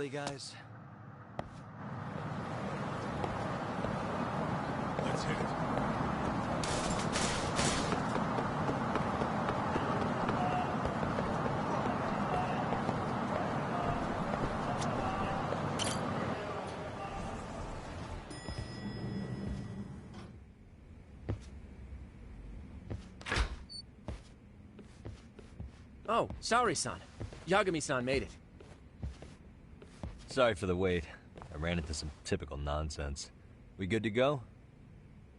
early, guys. Let's hit it. Oh, sorry-san. Yagami-san made it. Sorry for the wait. I ran into some typical nonsense. We good to go?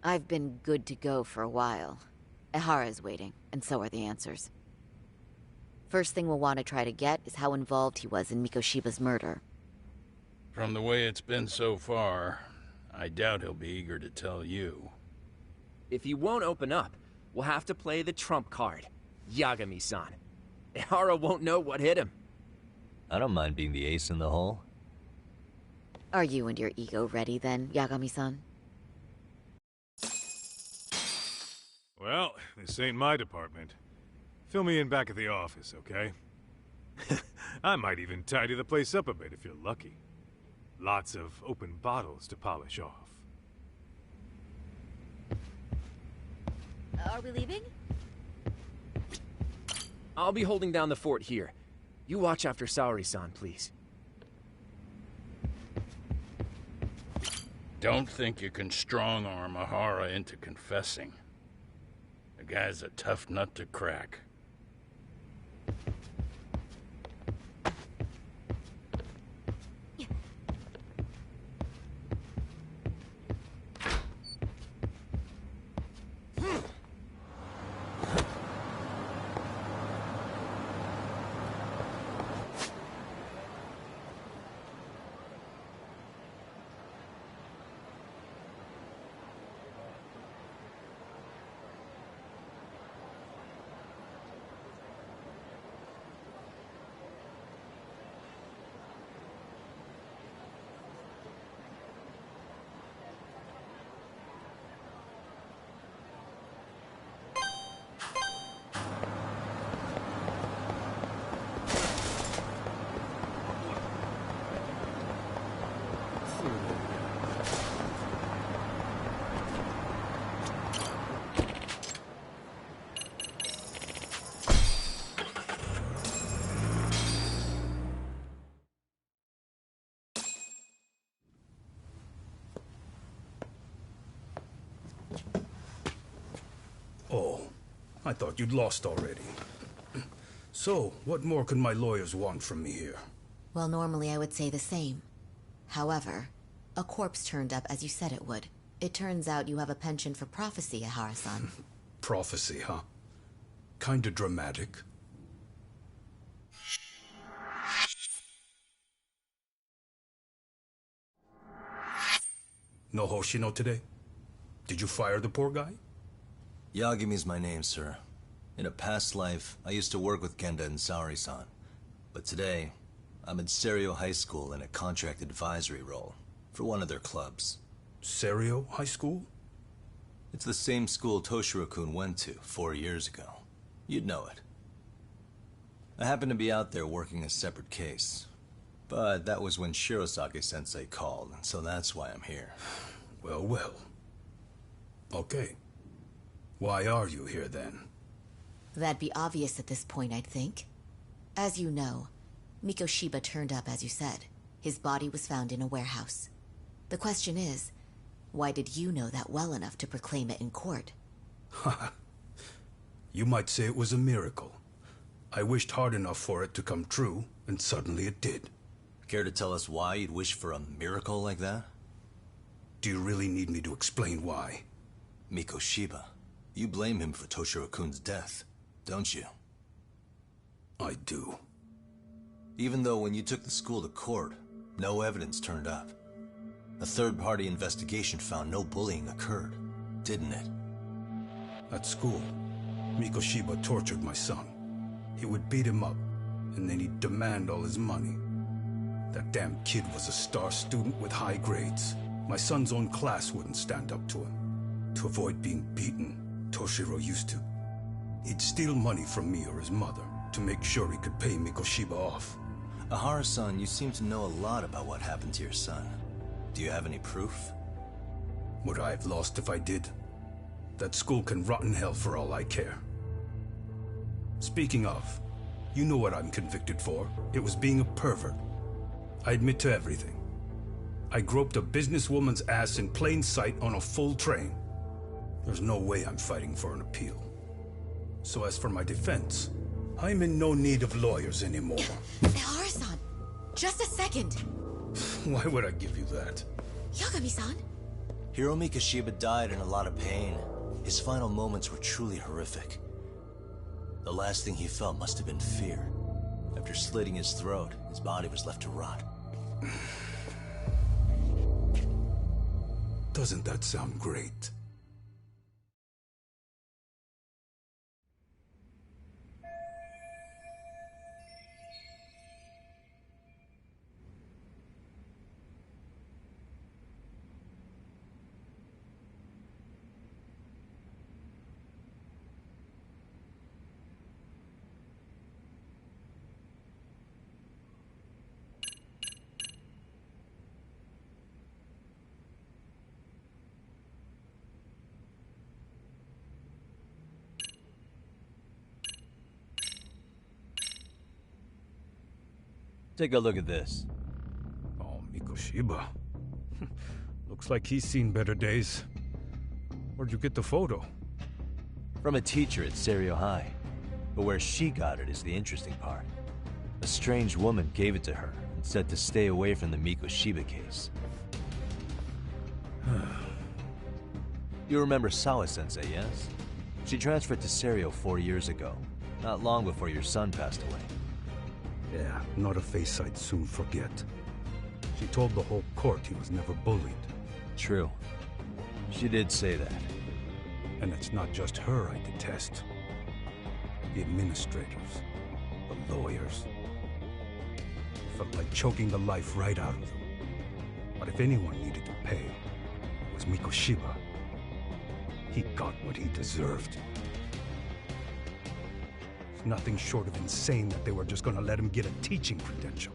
I've been good to go for a while. Ehara's waiting, and so are the answers. First thing we'll want to try to get is how involved he was in Mikoshiba's murder. From the way it's been so far, I doubt he'll be eager to tell you. If he won't open up, we'll have to play the trump card. Yagami-san. Ehara won't know what hit him. I don't mind being the ace in the hole. Are you and your ego ready then, Yagami-san? Well, this ain't my department. Fill me in back at the office, okay? I might even tidy the place up a bit if you're lucky. Lots of open bottles to polish off. Are we leaving? I'll be holding down the fort here. You watch after Saori-san, please. Don't think you can strong-arm Ehara into confessing. The guy's a tough nut to crack. Oh, I thought you'd lost already. So, what more could my lawyers want from me here? Well, normally I would say the same. However, a corpse turned up as you said it would. It turns out you have a penchant for prophecy, Ehara-san. Prophecy, huh? Kinda dramatic. No Hoshino today? Did you fire the poor guy? Yagami's my name, sir. In a past life, I used to work with Kenda and Saori-san. But today, I'm at Serio High School in a contract advisory role for one of their clubs. Serio High School? It's the same school Toshiro-kun went to 4 years ago. You'd know it. I happened to be out there working a separate case. But that was when Shirosake-sensei called, and so that's why I'm here. Well, well. Okay. Why are you here, then? That'd be obvious at this point, I'd think. As you know, Mikoshiba turned up as you said. His body was found in a warehouse. The question is, why did you know that well enough to proclaim it in court? You might say it was a miracle. I wished hard enough for it to come true, and suddenly it did. Care to tell us why you'd wish for a miracle like that? Do you really need me to explain why? Mikoshiba. You blame him for Toshiro-kun's death, don't you? I do. Even though when you took the school to court, no evidence turned up. A third-party investigation found no bullying occurred, didn't it? At school, Mikoshiba tortured my son. He would beat him up, and then he'd demand all his money. That damn kid was a star student with high grades. My son's own class wouldn't stand up to him. To avoid being beaten, Toshiro used to. He'd steal money from me or his mother to make sure he could pay Mikoshiba off. Ahara-san, you seem to know a lot about what happened to your son. Do you have any proof? Would I have lost if I did? That school can rot in hell for all I care. Speaking of, you know what I'm convicted for. It was being a pervert. I admit to everything. I groped a businesswoman's ass in plain sight on a full train. There's no way I'm fighting for an appeal. So as for my defense, I'm in no need of lawyers anymore. Ehara-san, just a second. Why would I give you that? Yagami-san? Hiro Mikoshiba died in a lot of pain. His final moments were truly horrific. The last thing he felt must have been fear. After slitting his throat, his body was left to rot. Doesn't that sound great? Take a look at this. Oh, Mikoshiba. Looks like he's seen better days. Where'd you get the photo? From a teacher at Serio High. But where she got it is the interesting part. A strange woman gave it to her and said to stay away from the Mikoshiba case. You remember Sawa-sensei, yes? She transferred to Serio 4 years ago, not long before your son passed away. Yeah, not a face I'd soon forget. She told the whole court he was never bullied. True. She did say that. And it's not just her I detest. The administrators, the lawyers. Felt like choking the life right out of them. But if anyone needed to pay, it was Mikoshiba. He got what he deserved. It's nothing short of insane that they were just gonna let him get a teaching credential.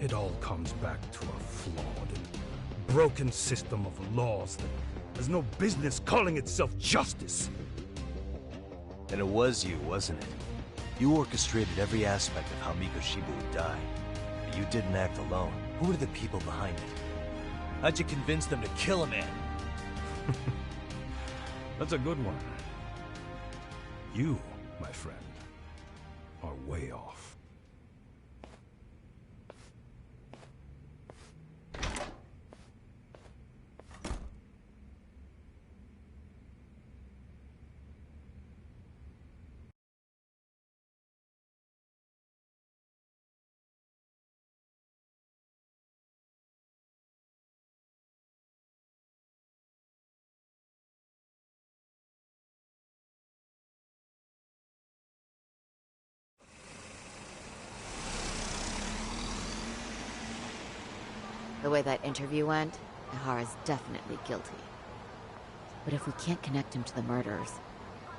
It all comes back to a flawed and broken system of laws that has no business calling itself justice. And it was you, wasn't it? You orchestrated every aspect of how Mikoshiba would die. But you didn't act alone. Who were the people behind it? How'd you convince them to kill a man? That's a good one. You, my friend, are way off. The way that interview went, Ihara's definitely guilty. But if we can't connect him to the murderers,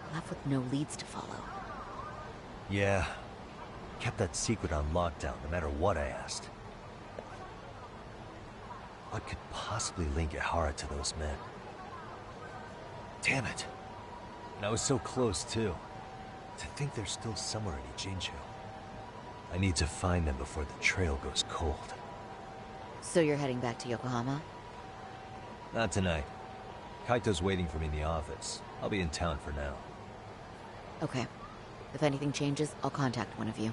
we're left with no leads to follow. Yeah. Kept that secret on lockdown, no matter what I asked. What could possibly link Ihara to those men? Damn it. And I was so close, too. To think they're still somewhere in Ijincho. I need to find them before the trail goes cold. So you're heading back to Yokohama? Not tonight. Kaito's waiting for me in the office. I'll be in town for now. Okay. If anything changes, I'll contact one of you.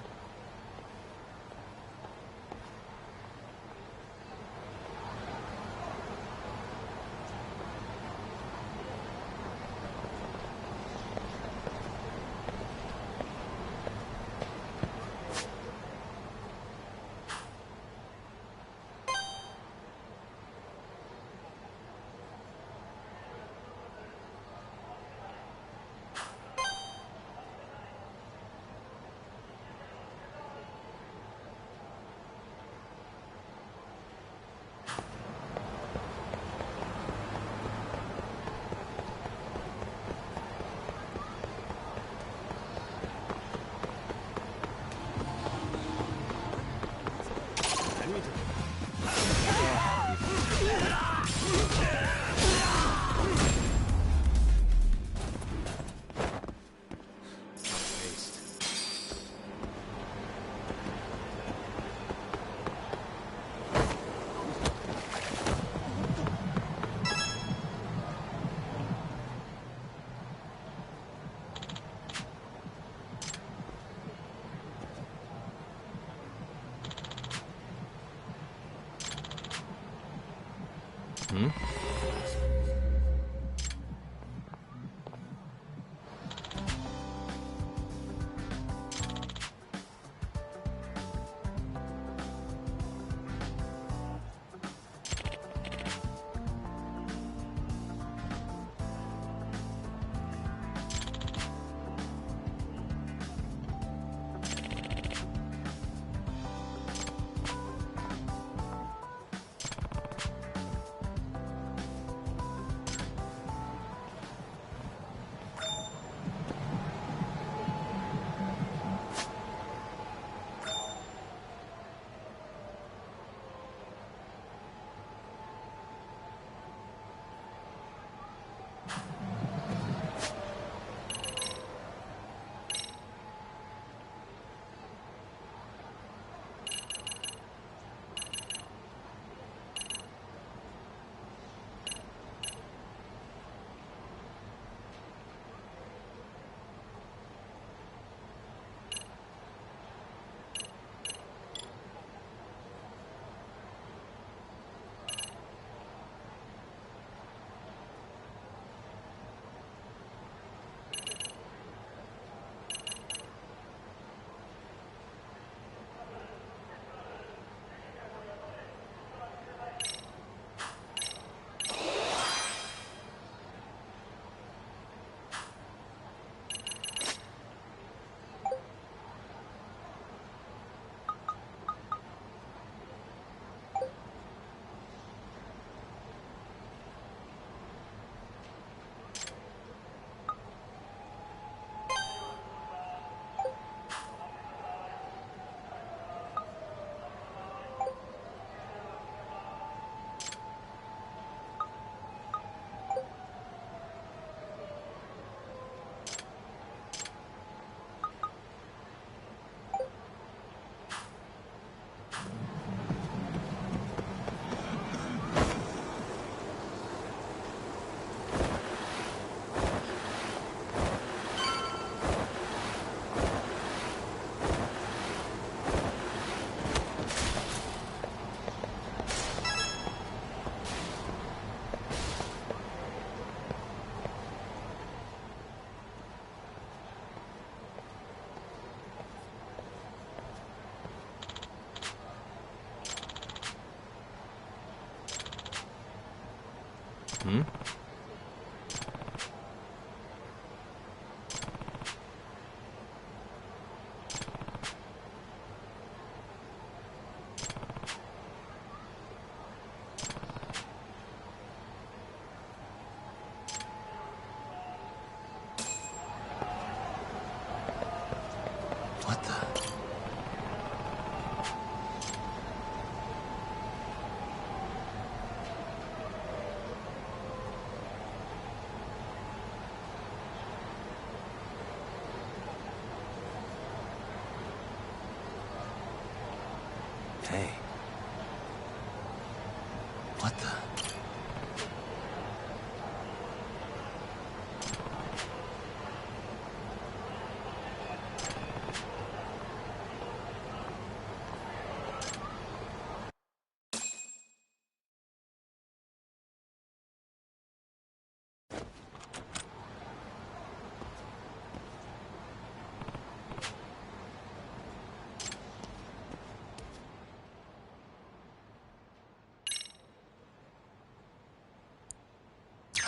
Hey. What the?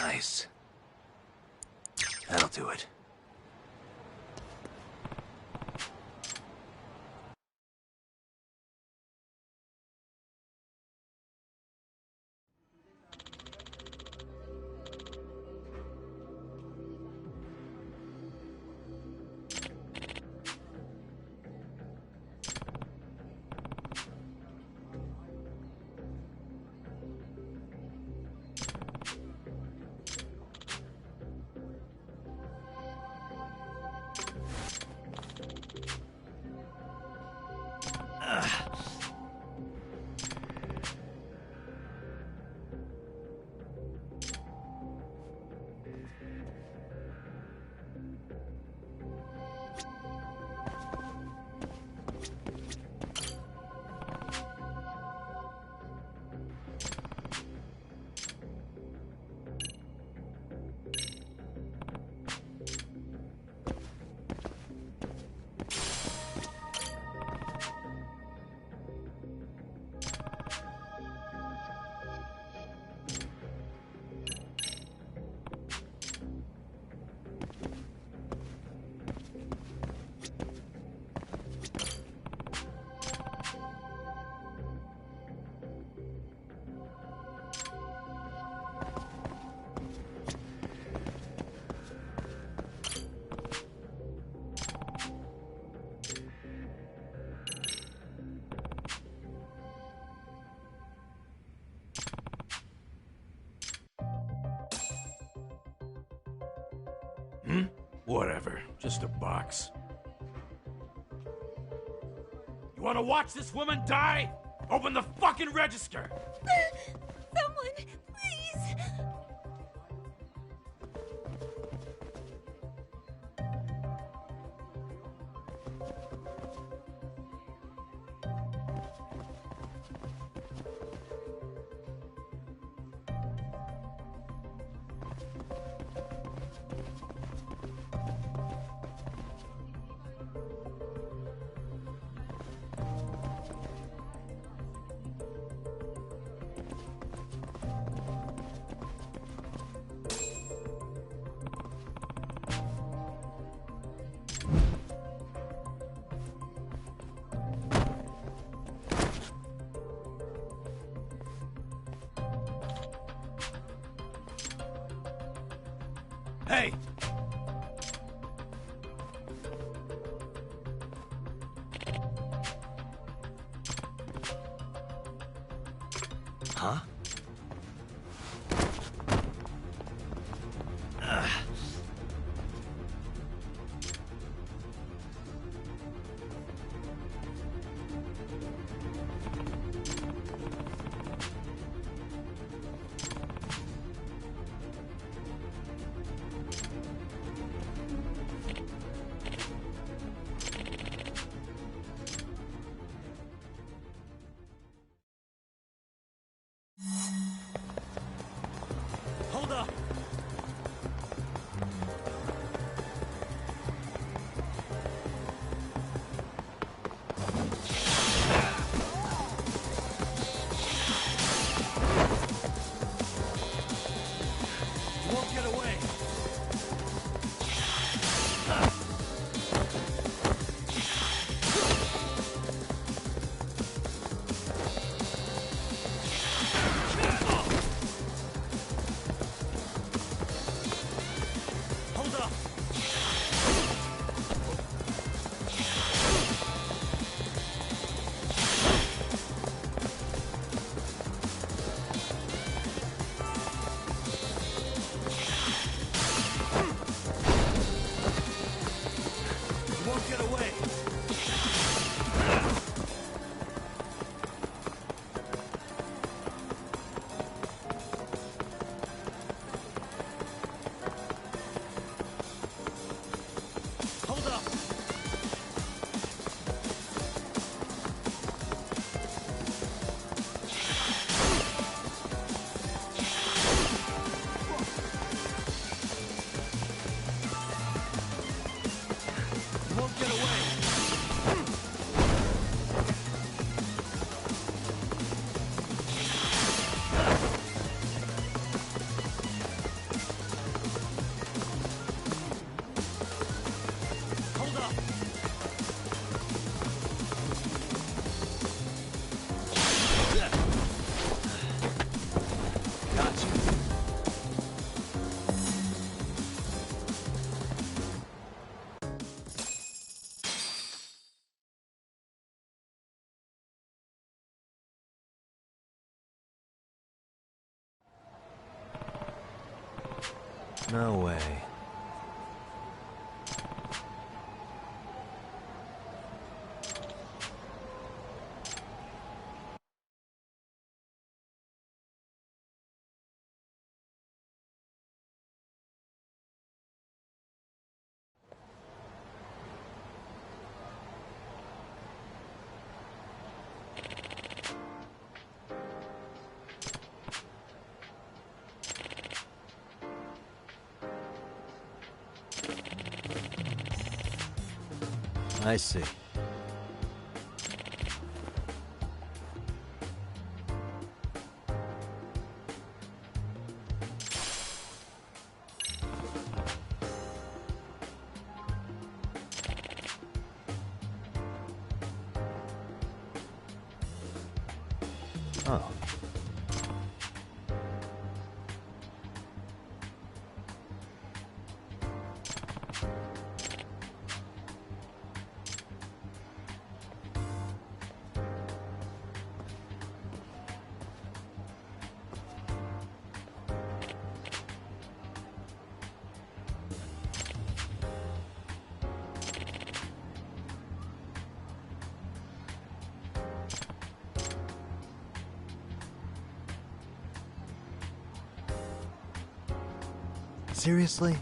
Nice. That'll do it. Whatever, just a box. You wanna watch this woman die? Open the fucking register! Someone, please! Hey! Huh? Hold up! You won't get away! Hold up! You won't get away! No way. I see. Oh. Seriously?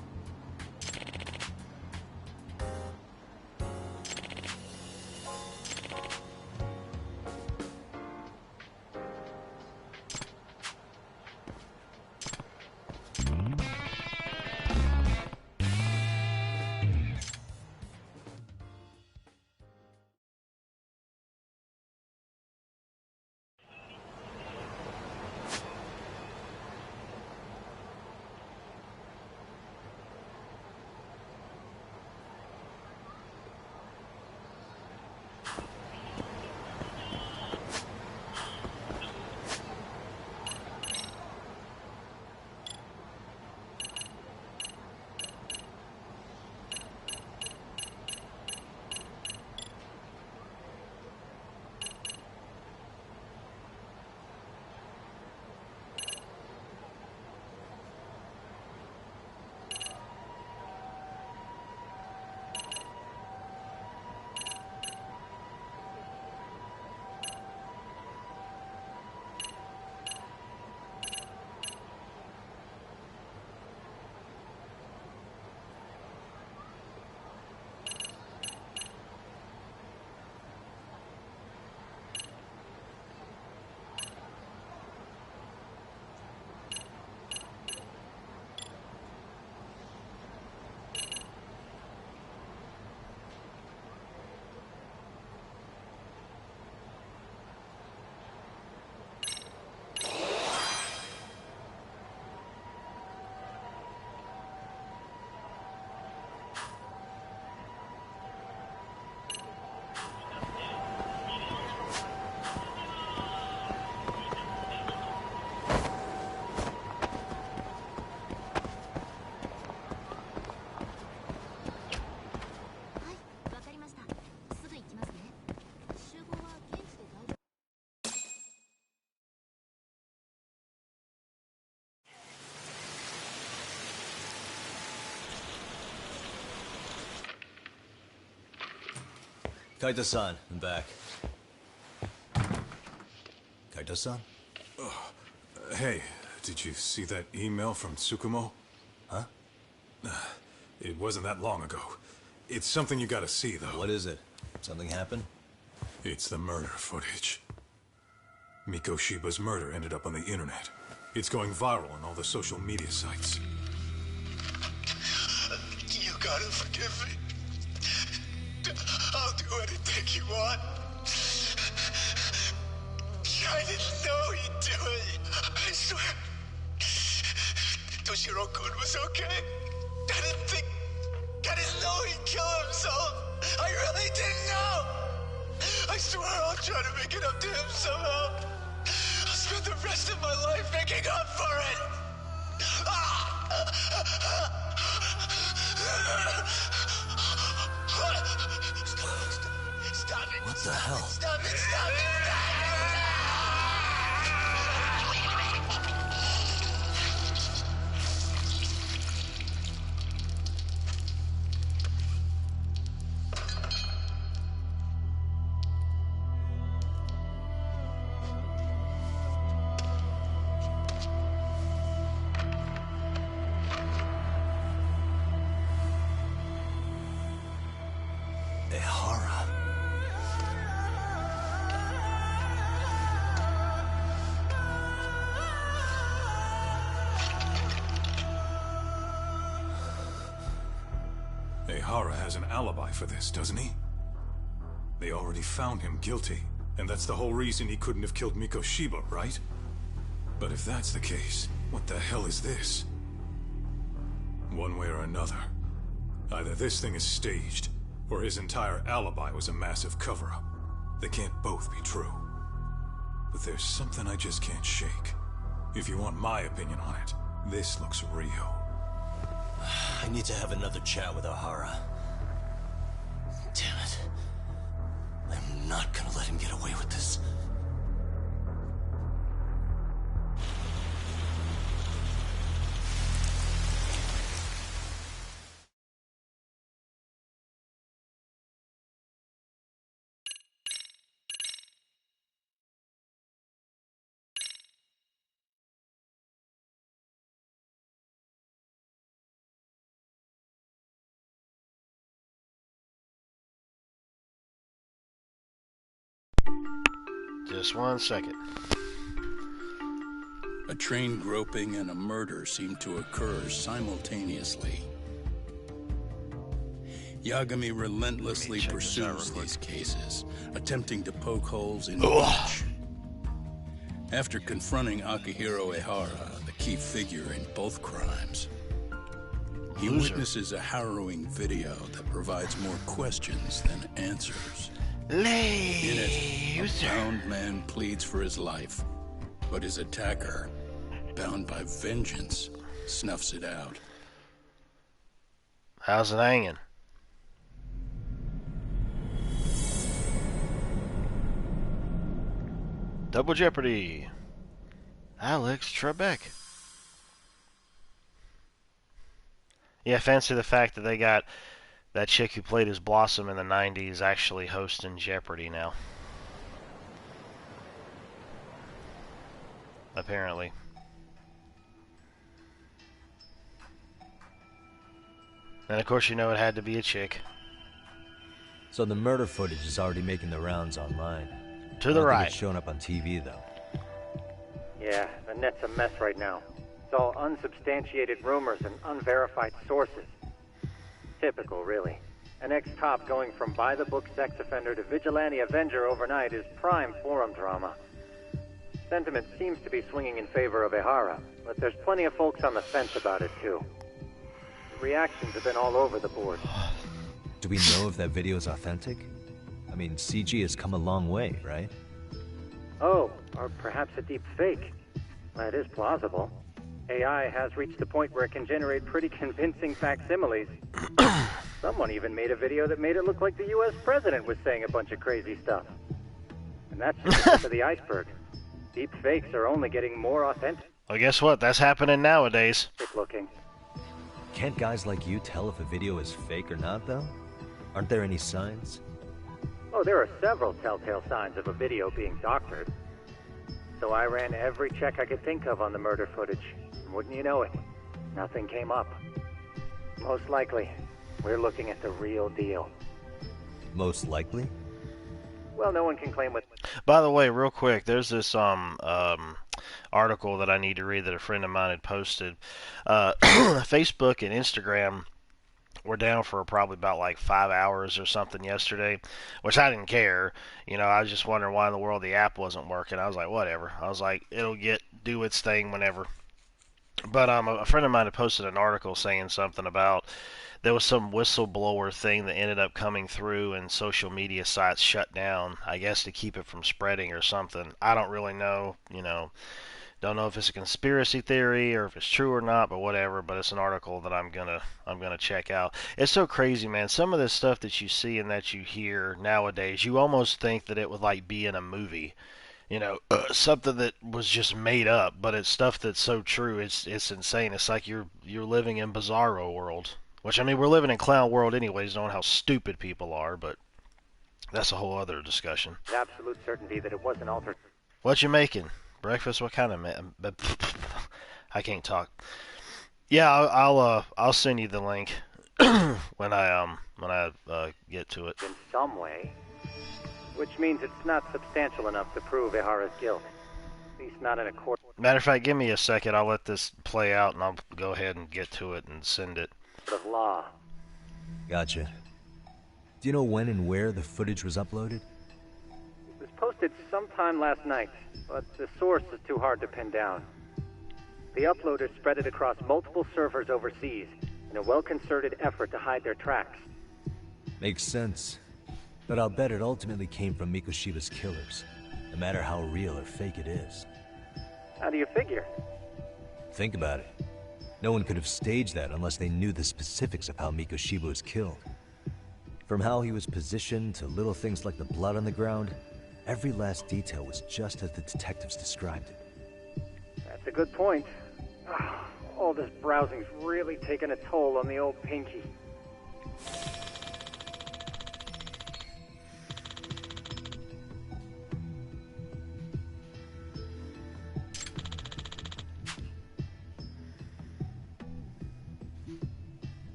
Kaito-san, I'm back. Kaito-san? Hey, did you see that email from Tsukumo? Huh? It wasn't that long ago. It's something you gotta see, though. What is it? Something happened? It's the murder footage. Mikoshiba's murder ended up on the internet. It's going viral on all the social media sites. You gotta forgive me. I'll do anything you want. I didn't know he'd do it. I swear. Toshiro-kun was okay. I didn't know he'd kill himself. I really didn't know. I swear I'll try to make it up to him somehow. I'll spend the rest of my life making up for it. Stop it. What the hell? Stop it, stop it, stop it! Ehara. Ehara has an alibi for this, doesn't he? They already found him guilty, and that's the whole reason he couldn't have killed Mikoshiba, right? But if that's the case, what the hell is this? One way or another, either this thing is staged, or his entire alibi was a massive cover-up. They can't both be true. But there's something I just can't shake. If you want my opinion on it, this looks real. I need to have another chat with Ehara. Damn it. I'm not gonna let him get away with this. Just 1 second. A train groping and a murder seem to occur simultaneously. Yagami relentlessly pursues these cases, attempting to poke holes in each. After confronting Akihiro Ehara, the key figure in both crimes, he witnesses a harrowing video that provides more questions than answers. In it, a bound man pleads for his life, but his attacker, bound by vengeance, snuffs it out. How's it hanging? Double Jeopardy. Alex Trebek. Yeah, fancy the fact that they got that chick who played as Blossom in the 90s actually hosting Jeopardy now. Apparently. And of course you know it had to be a chick. So the murder footage is already making the rounds online. To the right. It's showing up on TV though. Yeah, the net's a mess right now. It's all unsubstantiated rumors and unverified sources. Typical, really. An ex-cop going from by-the-book sex offender to vigilante avenger overnight is prime forum drama. Sentiment seems to be swinging in favor of Ehara, but there's plenty of folks on the fence about it, too. Reactions have been all over the board. Do we know if that video is authentic? I mean, CG has come a long way, right? Oh, or perhaps a deep fake. That is plausible. AI has reached the point where it can generate pretty convincing facsimiles. Someone even made a video that made it look like the U.S. president was saying a bunch of crazy stuff. And that's just the tip of the iceberg. Deep fakes are only getting more authentic. Well, guess what? That's happening nowadays. Looking. Can't guys like you tell if a video is fake or not, though? Aren't there any signs? Oh, there are several telltale signs of a video being doctored. So I ran every check I could think of on the murder footage. And wouldn't you know it, nothing came up. Most likely, we're looking at the real deal. Most likely? Well, no one can claim what... By the way, real quick, there's this article that I need to read that a friend of mine had posted. Facebook and Instagram were down for probably about like 5 hours or something yesterday, which I didn't care. You know, I was just wondering why in the world the app wasn't working. I was like, whatever. I was like, it'll do its thing whenever. But a friend of mine had posted an article saying something about there was some whistleblower thing that ended up coming through and social media sites shut down, I guess to keep it from spreading or something. I don't really know, you know. Don't know if it's a conspiracy theory or if it's true or not, but whatever. But it's an article that I'm gonna check out. It's so crazy, man. Some of this stuff that you see and that you hear nowadays, you almost think that it would like be in a movie, you know, something that was just made up. But it's stuff that's so true. It's insane. It's like you're living in Bizarro world, which I mean we're living in clown world anyways, knowing how stupid people are. But that's a whole other discussion. Absolute certainty that it wasn't altered. What you making? Breakfast? What kind of I can't talk. Yeah, I'll send you the link. when I get to it. In some way. Which means it's not substantial enough to prove Ehara's guilt. At least not in a court. Matter of fact, give me a second. I'll let this play out, and I'll go ahead and get to it and send it. Of law. Gotcha. Do you know when and where the footage was uploaded? It was posted sometime last night, but the source is too hard to pin down. The uploaders spread it across multiple servers overseas in a well-concerted effort to hide their tracks. Makes sense. But I'll bet it ultimately came from Mikoshiba's killers, no matter how real or fake it is. How do you figure? Think about it. No one could have staged that unless they knew the specifics of how Mikoshiba was killed. From how he was positioned to little things like the blood on the ground, every last detail was just as the detectives described it. That's a good point. All this browsing's really taken a toll on the old pinky.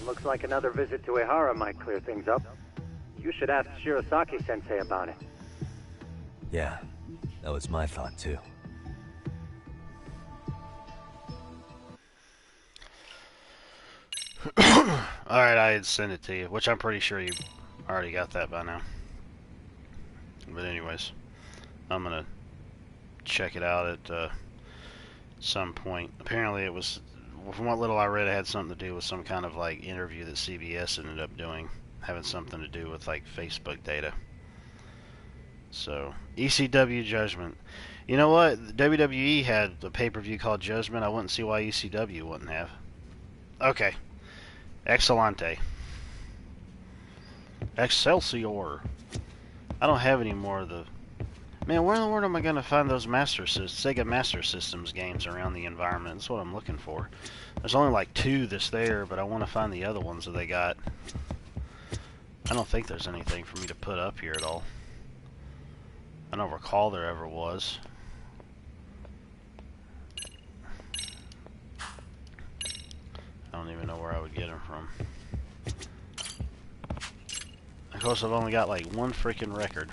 Looks like another visit to Ehara might clear things up. You should ask Shirosaki-sensei about it. Yeah, that was my thought too. Alright, I had sent it to you, which I'm pretty sure you already got that by now. But anyways, I'm gonna check it out at some point. Apparently it was, from what little I read, it had something to do with some kind of like interview that CBS ended up doing, having something to do with like Facebook data. So, ECW Judgment. You know what? WWE had a pay-per-view called Judgment. I wouldn't see why ECW wouldn't have. Okay. Excelente. Excelsior. I don't have any more of the... Man, where in the world am I going to find those Sega Master Systems games around the environment? That's what I'm looking for. There's only like 2 that's there, but I want to find the other ones that they got. I don't think there's anything for me to put up here at all. I don't recall there ever was. I don't even know where I would get them from. Of course, I've only got like 1 freaking record.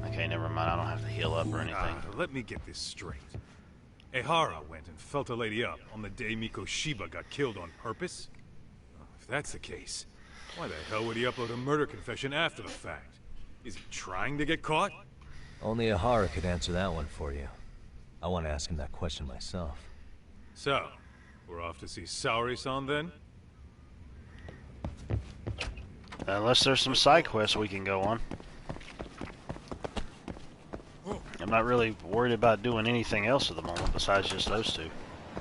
Okay, never mind. I don't have to heal up or anything. Let me get this straight. Ehara went and felt a lady up on the day Mikoshiba got killed on purpose? If that's the case, why the hell would he upload a murder confession after the fact? Is he trying to get caught? Only Ehara could answer that one for you. I want to ask him that question myself. So, we're off to see Saori-san then? Unless there's some side quests we can go on. I'm not really worried about doing anything else at the moment besides just those 2.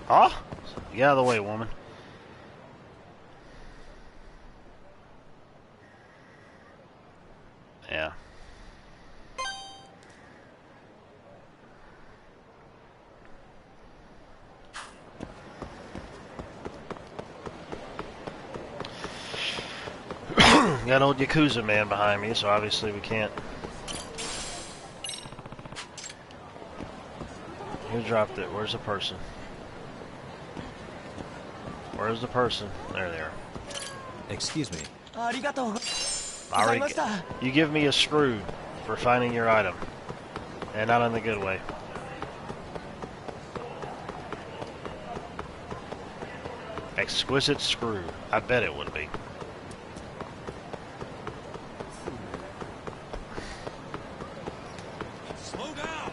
Huh? Get out of the way, woman. Yeah. Got an old Yakuza man behind me, so obviously we can't. Who dropped it? Where's the person? Where's the person? There they are. Excuse me. You give me a screw for finding your item. And not in the good way. Exquisite screw. I bet it would be. Slow down.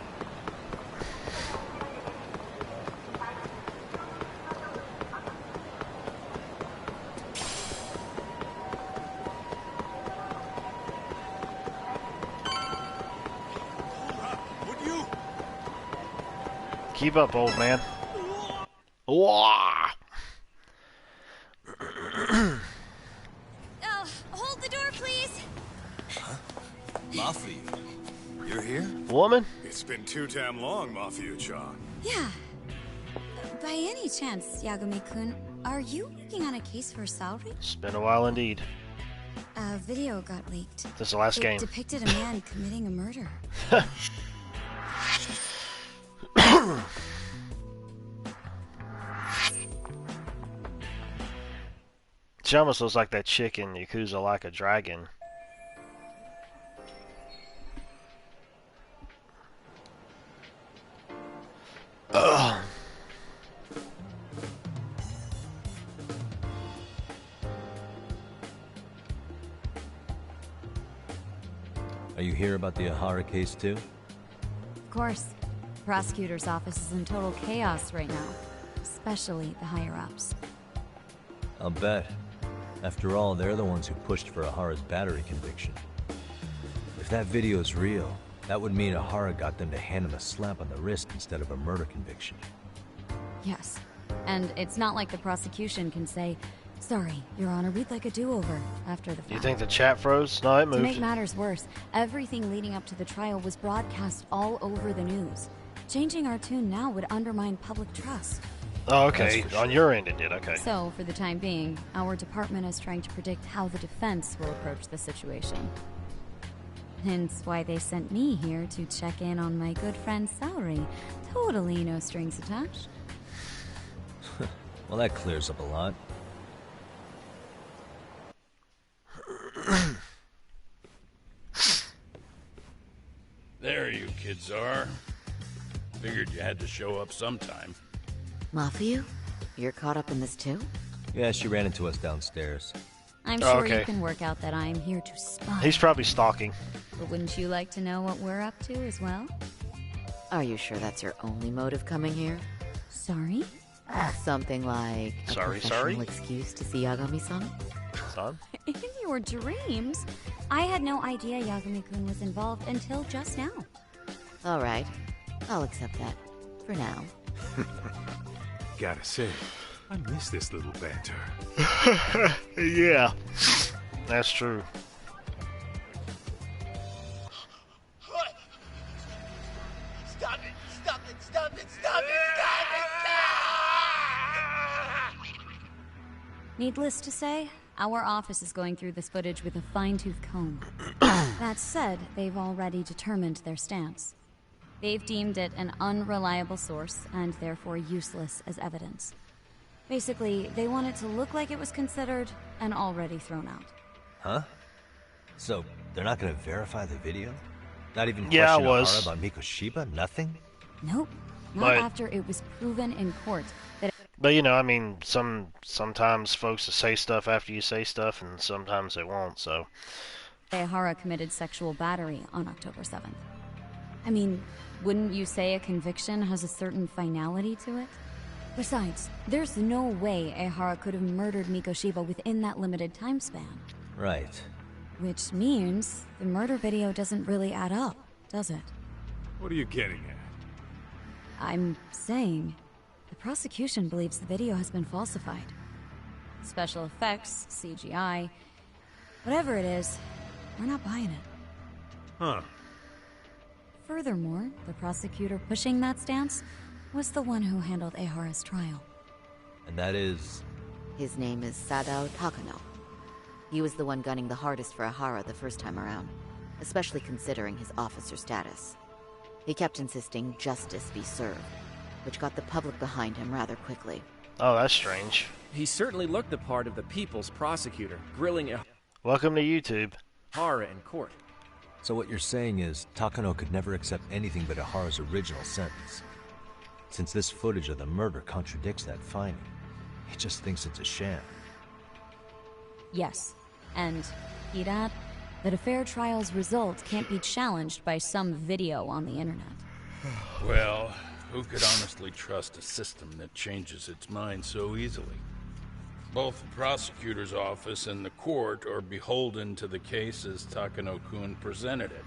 Keep up, old man. Wah! Hold the door, please. Huh? Mafia, you're here? Woman? It's been too damn long, Mafia-chan. Yeah. By any chance, Yagami-kun, are you working on a case for Saori? It's been a while indeed. A video got leaked. This is the last game. It depicted a man committing a murder. She almost looks like that chick in Yakuza Like a Dragon. Ugh. Are you here about the Ahara case too? Of course. The prosecutor's office is in total chaos right now, especially the higher-ups. I'll bet. After all, they're the ones who pushed for Ahara's battery conviction. If that video is real, that would mean Ahara got them to hand him a slap on the wrist instead of a murder conviction. Yes. And it's not like the prosecution can say, "Sorry, Your Honor, we'd like a do-over," after the fact. Do you think the chat froze? No, it moved. To make matters worse, everything leading up to the trial was broadcast all over the news. Changing our tune now would undermine public trust. Oh, okay. Sure. On your end it did, okay. So, for the time being, our department is trying to predict how the defense will approach the situation. Hence why they sent me here to check in on my good friend Saori. Totally no strings attached. Well, that clears up a lot. There you kids are. Figured you had to show up sometime. Mafuyu, you're caught up in this too? Yeah, she ran into us downstairs. I'm sure okay. you can work out that I'm here to spy. He's probably stalking. But wouldn't you like to know what we're up to as well? Are you sure that's your only motive coming here? Sorry? Something like a Sorry. professional excuse to see Yagami-san? Son? In your dreams? I had no idea Yagami-kun was involved until just now. All right, I'll accept that. For now. Gotta say, I miss this little banter. Yeah. That's true. What? Stop it! Stop it! Stop it! Stop it! Stop it! Needless to say, our office is going through this footage with a fine-tooth comb. That said, they've already determined their stance. They've deemed it an unreliable source and therefore useless as evidence. Basically, they want it to look like it was considered and already thrown out. Huh? So, they're not gonna verify the video? Not even Yeah, question I was. Ahara about Mikoshiba? Nothing? Nope. Not But- after it was proven in court that But you know, I mean, sometimes folks will say stuff after you say stuff, and sometimes they won't. So Ehara committed sexual battery on October 7th. I mean, wouldn't you say a conviction has a certain finality to it? Besides, there's no way Ehara could have murdered Mikoshiba within that limited time span. Right. Which means the murder video doesn't really add up, does it? What are you getting at? I'm saying the prosecution believes the video has been falsified. Special effects, CGI, whatever it is, we're not buying it. Huh. Furthermore, the prosecutor pushing that stance was the one who handled Ehara's trial. And that is... His name is Sadao Takano. He was the one gunning the hardest for Ahara the first time around, especially considering his officer status. He kept insisting justice be served, which got the public behind him rather quickly. oh, that's strange. He certainly looked the part of the people's prosecutor, grilling Welcome to YouTube. Ahara in court. So what you're saying is, Takano could never accept anything but Ahara's original sentence. Since this footage of the murder contradicts that finding, he just thinks it's a sham. Yes, and he'd add that a fair trial's result can't be challenged by some video on the internet. Well, who could honestly trust a system that changes its mind so easily? Both the prosecutor's office and the court are beholden to the case as Takano-kun presented it.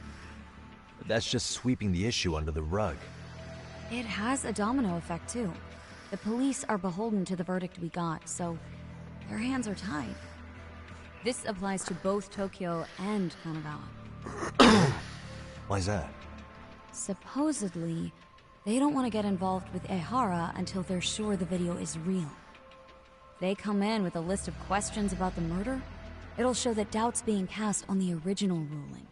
But that's just sweeping the issue under the rug. It has a domino effect, too. The police are beholden to the verdict we got, so their hands are tied. This applies to both Tokyo and Kanagawa. Why's that? Supposedly, they don't want to get involved with Ehara until they're sure the video is real. They come in with a list of questions about the murder, it'll show that doubt's being cast on the original ruling.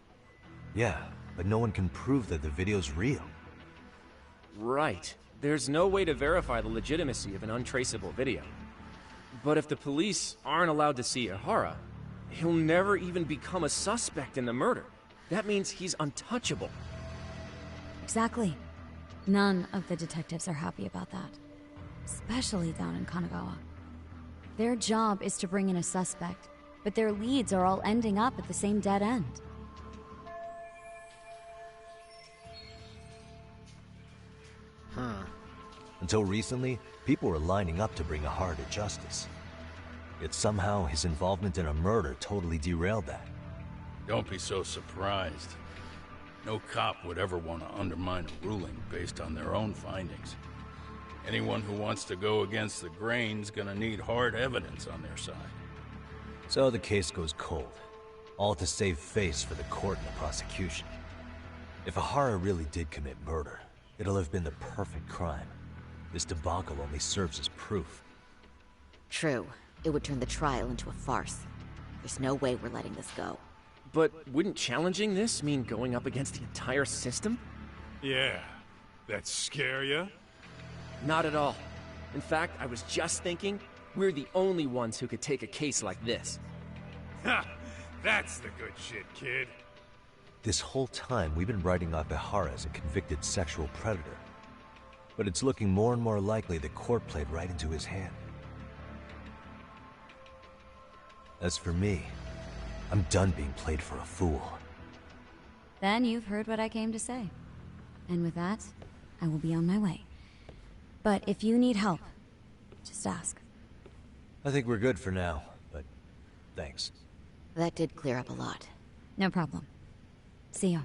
Yeah, but no one can prove that the video's real. Right. There's no way to verify the legitimacy of an untraceable video. But if the police aren't allowed to see Ihara, he'll never even become a suspect in the murder. That means he's untouchable. Exactly. None of the detectives are happy about that. Especially down in Kanagawa. Their job is to bring in a suspect, but their leads are all ending up at the same dead end. Until recently, people were lining up to bring Ihara to justice. Yet somehow his involvement in a murder totally derailed that. Don't be so surprised. No cop would ever want to undermine a ruling based on their own findings. Anyone who wants to go against the grain's gonna need hard evidence on their side. So the case goes cold, all to save face for the court and the prosecution. If Ihara really did commit murder, it'll have been the perfect crime. This debacle only serves as proof. True. It would turn the trial into a farce. There's no way we're letting this go. But wouldn't challenging this mean going up against the entire system? Yeah. That scare ya? Not at all. In fact, I was just thinking, we're the only ones who could take a case like this. Ha! That's the good shit, kid. This whole time, we've been writing off Ihara as a convicted sexual predator. But it's looking more and more likely the court played right into his hand. As for me, I'm done being played for a fool. Then you've heard what I came to say. And with that, I will be on my way. But if you need help, just ask. I think we're good for now, but thanks. That did clear up a lot. No problem. See ya.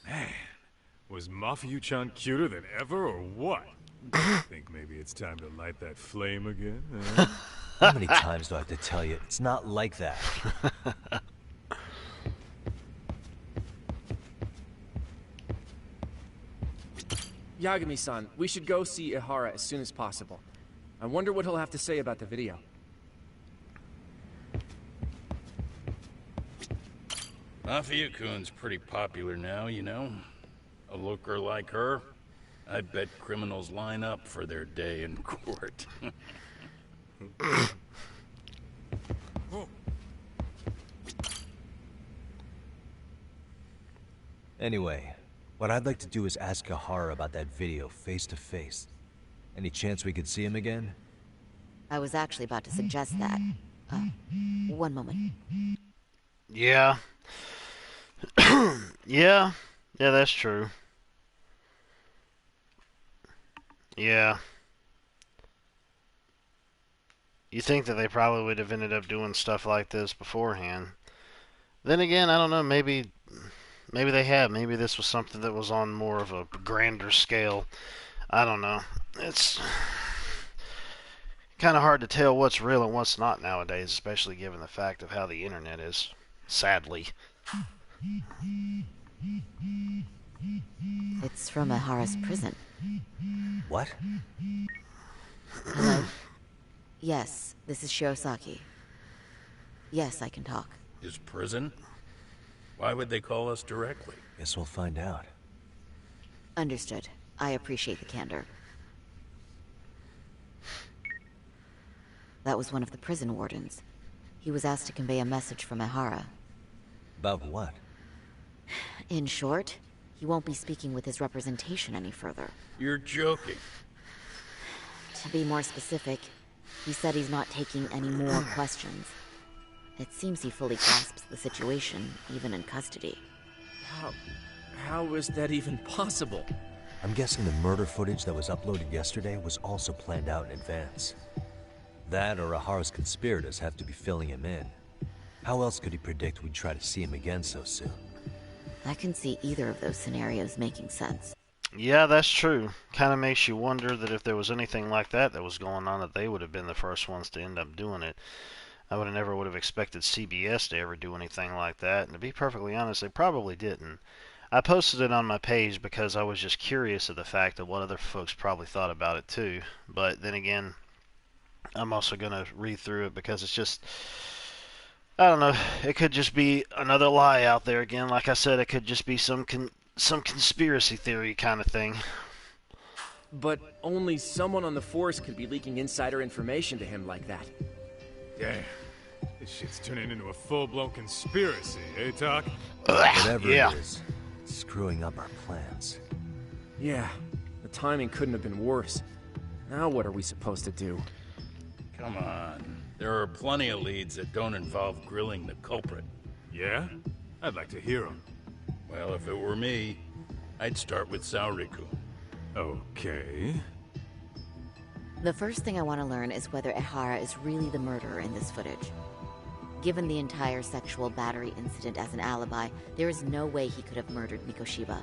Man, was Mafiyu-chan cuter than ever, or what? Think maybe it's time to light that flame again? How many times do I have to tell you? It's not like that. Yagami-san, we should go see Ihara as soon as possible. I wonder what he'll have to say about the video. Mafia-kun's pretty popular now, you know. A looker like her, I bet criminals line up for their day in court. Anyway, what I'd like to do is ask Ihara about that video face to face. Any chance we could see him again? I was actually about to suggest that. One moment. Yeah. Yeah, that's true. Yeah. You think that they probably would have ended up doing stuff like this beforehand. Then again, I don't know, maybe they have. Maybe this was something that was on more of a grander scale. I don't know. It's kind of hard to tell what's real and what's not nowadays, especially given the fact of how the internet is, sadly. It's from Ihara's prison. What? Hello? Yes, this is Shirosaki. Yes, I can talk. His prison? Why would they call us directly? Guess we'll find out. Understood. I appreciate the candor. That was one of the prison wardens. He was asked to convey a message from Ihara. About what? In short, he won't be speaking with his representation any further. You're joking. To be more specific, he said he's not taking any more questions. It seems he fully grasps the situation, even in custody. How is that even possible? I'm guessing the murder footage that was uploaded yesterday was also planned out in advance. That or Ihara's conspirators have to be filling him in. How else could he predict we'd try to see him again so soon? I can see either of those scenarios making sense. Yeah, that's true. Kind of makes you wonder that if there was anything like that was going on, that they would have been the first ones to end up doing it. I would have expected CBS to ever do anything like that, and to be perfectly honest, they probably didn't. I posted it on my page because I was just curious of the fact of what other folks probably thought about it too. But then again, I'm also going to read through it because it's just, I don't know, it could just be another lie out there again. Like I said, it could just be some conspiracy theory kind of thing. But only someone on the force could be leaking insider information to him like that. Damn. This shit's turning into a full-blown conspiracy, eh, Doc? Whatever it is, it's screwing up our plans. Yeah, the timing couldn't have been worse. Now what are we supposed to do? Come on. There are plenty of leads that don't involve grilling the culprit. Yeah? I'd like to hear them. Well, if it were me, I'd start with Saoriku. Okay. The first thing I want to learn is whether Ehara is really the murderer in this footage. Given the entire sexual battery incident as an alibi, there is no way he could have murdered Mikoshiba.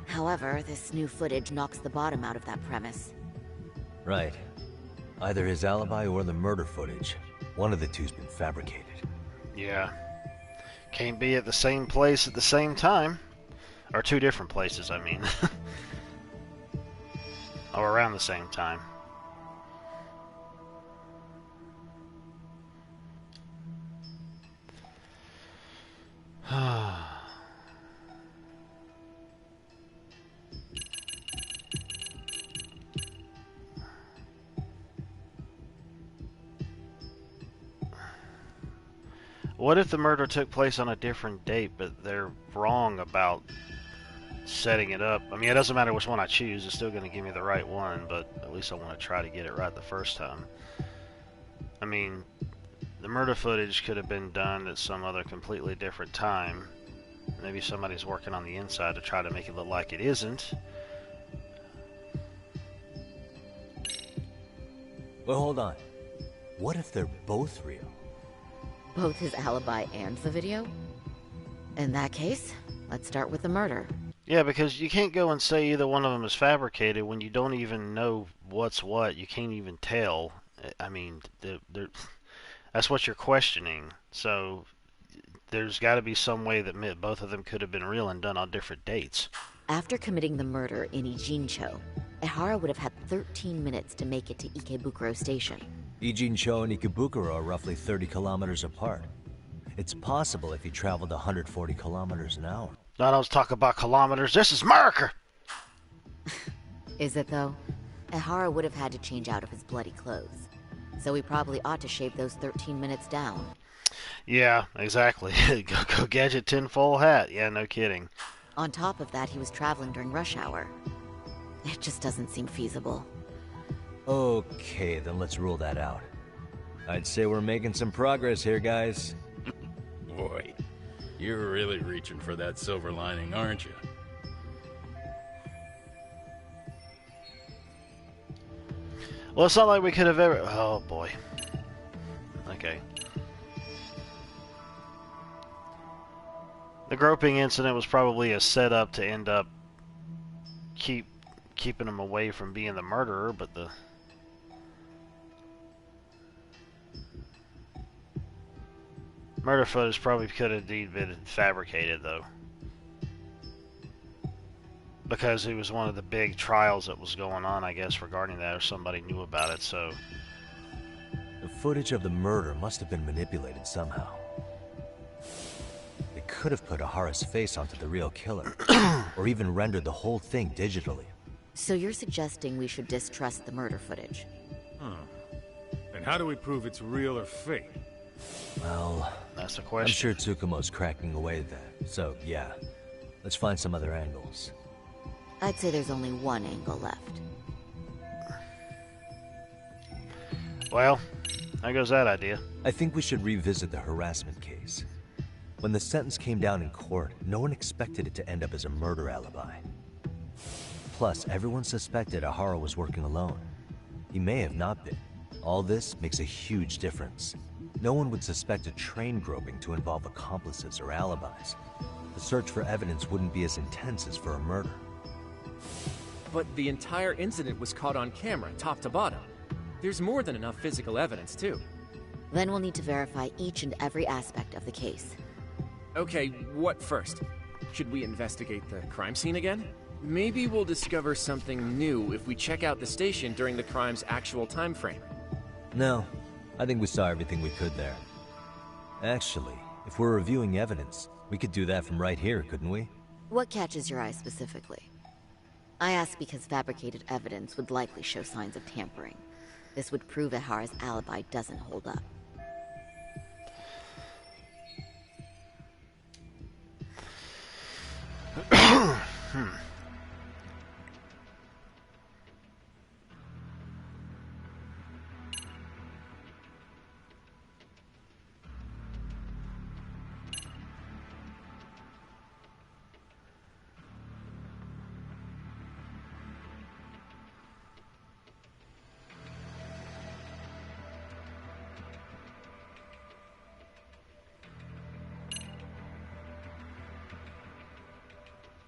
However, this new footage knocks the bottom out of that premise. Right. Either his alibi or the murder footage. One of the two's been fabricated. Yeah. Can't be at the same place at the same time. Or two different places, I mean. Or around the same time. What if the murder took place on a different date, but they're wrong about setting it up? I mean, it doesn't matter which one I choose, it's still going to give me the right one, but at least I want to try to get it right the first time. I mean, the murder footage could have been done at some other completely different time. Maybe somebody's working on the inside to try to make it look like it isn't. Well, hold on. What if they're both real? Both his alibi and the video? In that case, let's start with the murder. Yeah, because you can't go and say either one of them is fabricated when you don't even know what's what. You can't even tell. I mean, that's what you're questioning. So there's got to be some way that both of them could have been real and done on different dates. After committing the murder in Ijincho, Ehara would have had 13 minutes to make it to Ikebukuro Station. Ijincho and Ikebukuro are roughly 30 kilometers apart. It's possible if he traveled 140 kilometers an hour. I don't talk about kilometers. This is America! Is it, though? Ehara would have had to change out of his bloody clothes. So we probably ought to shave those 13 minutes down. Yeah, exactly. Go gadget tinfoil hat. Yeah, no kidding. On top of that, he was traveling during rush hour. It just doesn't seem feasible. Okay, then let's rule that out. I'd say we're making some progress here, guys. Boy, you're really reaching for that silver lining, aren't you? Well, it's not like we could have ever... Oh, boy. Okay. The groping incident was probably a setup to end up keeping him away from being the murderer, but the... murder footage probably could have indeed been fabricated, though. Because it was one of the big trials that was going on, I guess, regarding that, or somebody knew about it, so... The footage of the murder must have been manipulated somehow. They could have put Ahara's face onto the real killer, or even rendered the whole thing digitally. So you're suggesting we should distrust the murder footage? And how do we prove it's real or fake? Well, that's the question. I'm sure Tsukumo's cracking away at that, so yeah. Let's find some other angles. I'd say there's only one angle left. Well, there goes that idea. I think we should revisit the harassment case. When the sentence came down in court, no one expected it to end up as a murder alibi. Plus, everyone suspected Ahara was working alone. He may have not been. All this makes a huge difference. No one would suspect a train groping to involve accomplices or alibis. The search for evidence wouldn't be as intense as for a murder. But the entire incident was caught on camera, top to bottom. There's more than enough physical evidence, too. Then we'll need to verify each and every aspect of the case. Okay, what first? Should we investigate the crime scene again? Maybe we'll discover something new if we check out the station during the crime's actual time frame. No, I think we saw everything we could there. Actually, if we're reviewing evidence, we could do that from right here, couldn't we? What catches your eye specifically? I ask because fabricated evidence would likely show signs of tampering. This would prove Ihara's alibi doesn't hold up.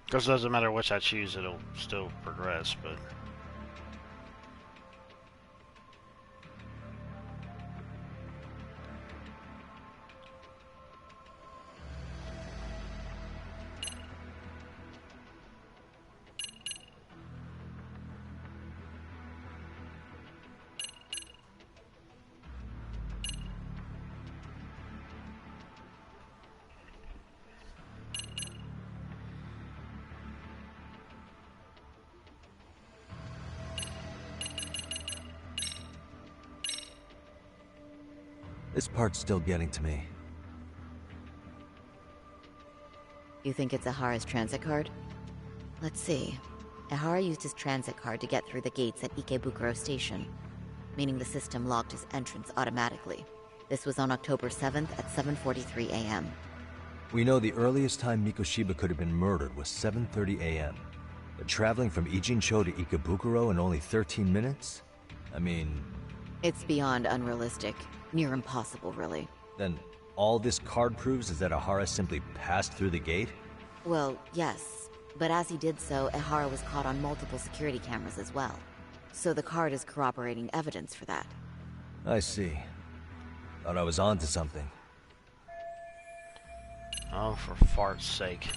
Because it doesn't matter which I choose, it'll still progress, but... This part's still getting to me. You think it's Ihara's transit card? Let's see. Ihara used his transit card to get through the gates at Ikebukuro Station, meaning the system logged his entrance automatically. This was on October 7th at 7:43 a.m. We know the earliest time Mikoshiba could have been murdered was 7:30 a.m. But traveling from Ijincho to Ikebukuro in only 13 minutes? I mean... It's beyond unrealistic. Near impossible, really. Then all this card proves is that Ihara simply passed through the gate? Well, yes. But as he did so, Ihara was caught on multiple security cameras as well. So the card is corroborating evidence for that. I see. Thought I was onto something. Oh, for fart's sake.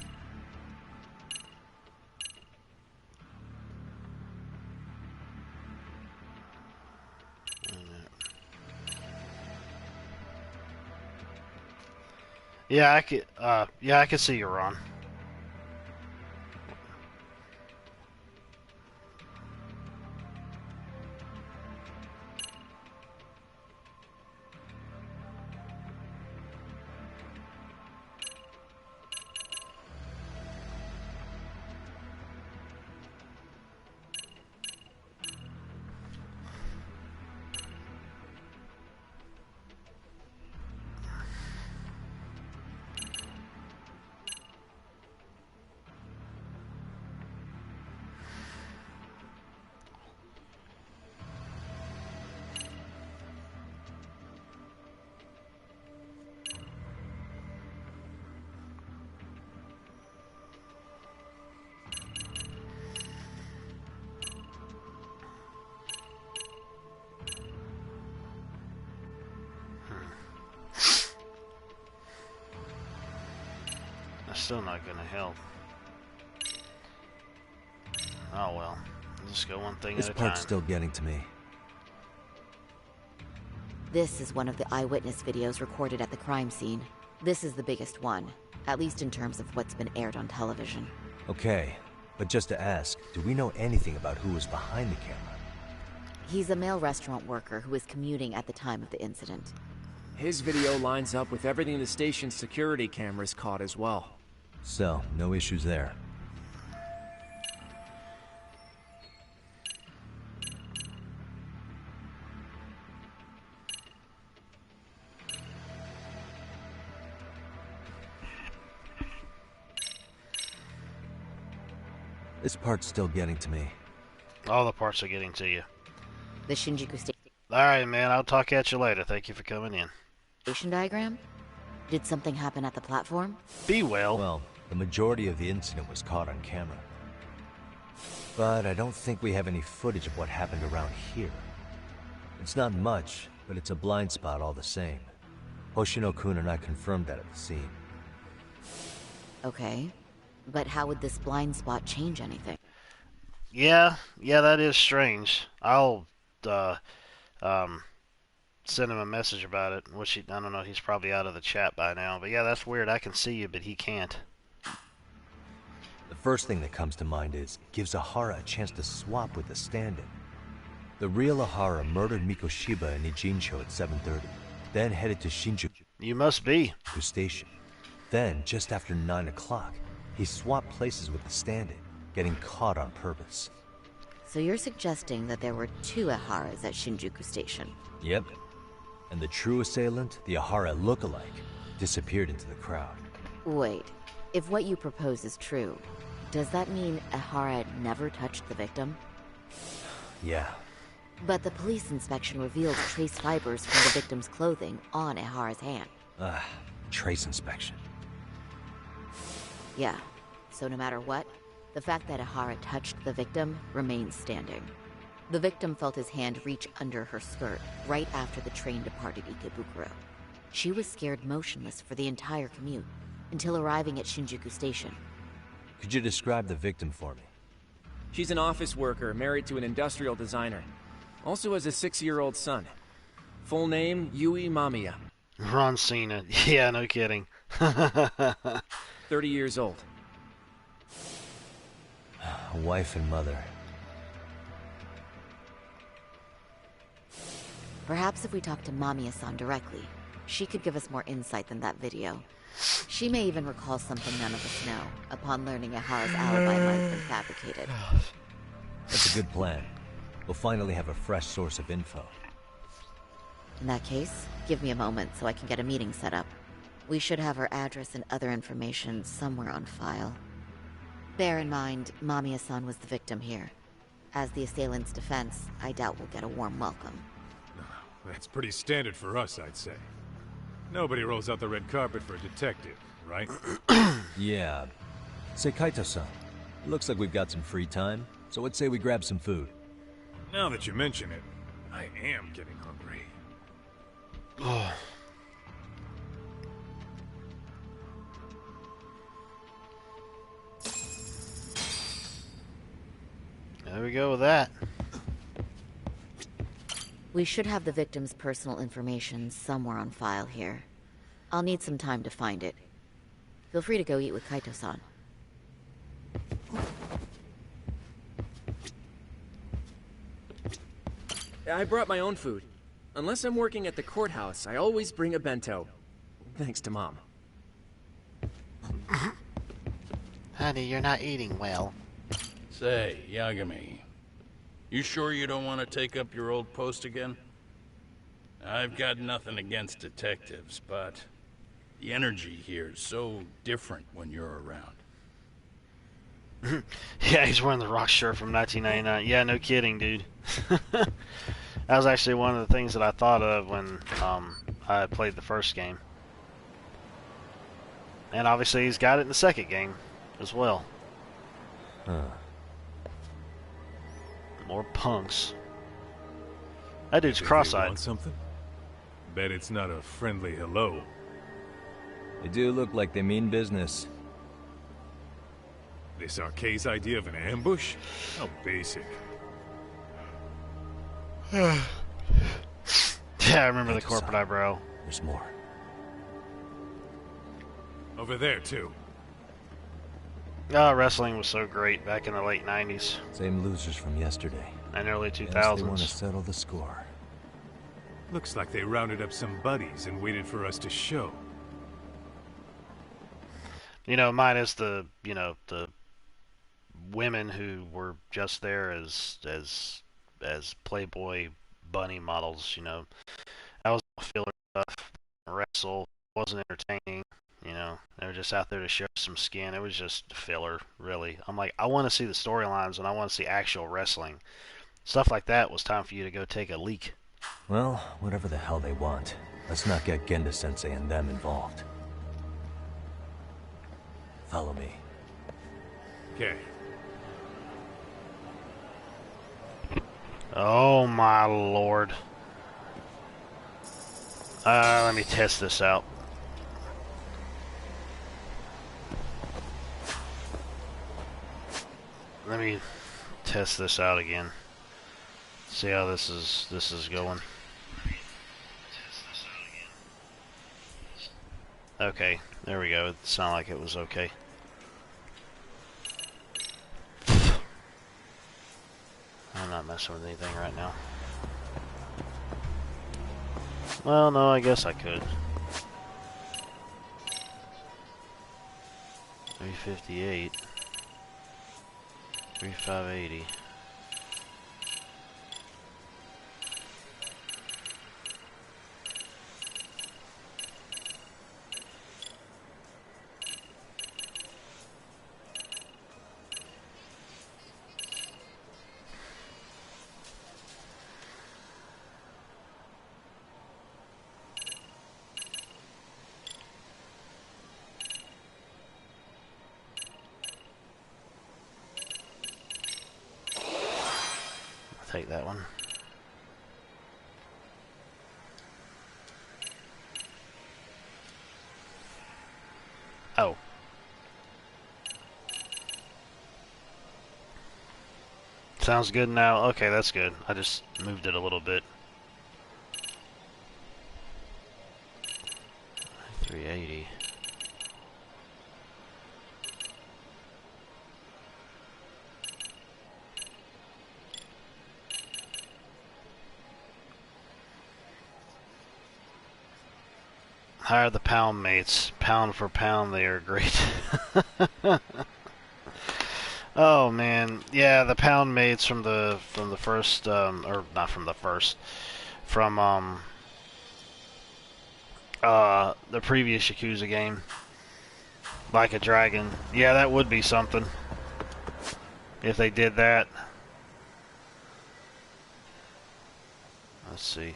Yeah, I could see you're on. That's still not gonna help. Oh well. Just go one thing at a time. This part's still getting to me. This is one of the eyewitness videos recorded at the crime scene. This is the biggest one, at least in terms of what's been aired on television. Okay, but just to ask, do we know anything about who was behind the camera? He's a male restaurant worker who was commuting at the time of the incident. His video lines up with everything the station's security cameras caught as well. So, no issues there. This part's still getting to me. All the parts are getting to you. The Shinjuku Alright, man, I'll talk at you later. Thank you for coming in. station diagram? Did something happen at the platform? Be well. Well, the majority of the incident was caught on camera. But I don't think we have any footage of what happened around here. It's not much, but it's a blind spot all the same. Hoshino-kun and I confirmed that at the scene. Okay. But how would this blind spot change anything? Yeah, that is strange. I'll send him a message about it. Which I don't know, he's probably out of the chat by now. But yeah, that's weird. I can see you, but he can't. The first thing that comes to mind is, gives Ahara a chance to swap with the stand-in. The real Ahara murdered Mikoshiba in Ijincho at 7:30, then headed to Shinjuku You must be. Station. Then, just after 9 o'clock, he swapped places with the stand-in, getting caught on purpose. So you're suggesting that there were two Aharas at Shinjuku Station? Yep. And the true assailant, the Ahara look-alike, disappeared into the crowd. Wait, if what you propose is true, does that mean Ahara never touched the victim? Yeah. But the police inspection revealed trace fibers from the victim's clothing on Ahara's hand. Trace inspection. Yeah, so no matter what, the fact that Ahara touched the victim remains standing. The victim felt his hand reach under her skirt right after the train departed Ikebukuro. She was scared motionless for the entire commute, until arriving at Shinjuku Station. Could you describe the victim for me? She's an office worker married to an industrial designer. Also has a 6-year-old son. Full name, Yui Mamiya. Ron Cena. Yeah, no kidding. 30 years old. Wife and mother. Perhaps if we talk to Mamiya-san directly, she could give us more insight than that video. She may even recall something none of us know, upon learning Ahara's alibi might have been fabricated. That's a good plan. We'll finally have a fresh source of info. In that case, give me a moment so I can get a meeting set up. We should have her address and other information somewhere on file. Bear in mind, Mamiya-san was the victim here. As the assailant's defense, I doubt we'll get a warm welcome. That's pretty standard for us, I'd say. Nobody rolls out the red carpet for a detective, right? Yeah. Say, Kaito-san, looks like we've got some free time, so let's say we grab some food. Now that you mention it, I am getting hungry. Oh. There we go with that. We should have the victim's personal information somewhere on file here. I'll need some time to find it. Feel free to go eat with Kaito-san. I brought my own food. Unless I'm working at the courthouse, I always bring a bento. Thanks to Mom. Honey, you're not eating well. Say, Yagami, you sure you don't want to take up your old post again? I've got nothing against detectives, but the energy here is so different when you're around. Yeah, he's wearing the rock shirt from 1999. Yeah, no kidding, dude. That was actually one of the things that I thought of when I played the first game. And obviously he's got it in the second game as well. Huh. More punks. That dude's Think they cross-eyed. want something? Bet it's not a friendly hello. They do look like they mean business. This Arcade's idea of an ambush? How basic. Yeah, I remember the corporate eyebrow. There's more. Over there, too. Oh, wrestling was so great back in the late 90s Same losers from yesterday. and early Yes, they want to 2000s. settle the score. Looks like they rounded up some buddies and waited for us to show. You know, minus the, the women who were just there as Playboy bunny models, That was all filler stuff. Wrestle wasn't entertaining, They were just out there to show some skin. It was just filler, really. I'm like, I want to see the storylines and I want to see actual wrestling. Stuff like that was time for you to go take a leak. Well, whatever the hell they want, let's not get Genda-sensei and them involved. Follow me. Okay. Oh my lord. Let me test this out. Let me test this out again. See how this is going. Okay, there we go. It sounded like it was okay. I'm not messing with anything right now. Well, no, I guess I could. 358. 3580. Take that one. Oh. Sounds good now. Okay, that's good. I just moved it a little bit. 380. Hire the pound mates. Pound for pound, they are great. Oh man, yeah, the pound mates from the first, or not from the first, from the previous Yakuza game, Like a Dragon. Yeah, that would be something if they did that. Let's see.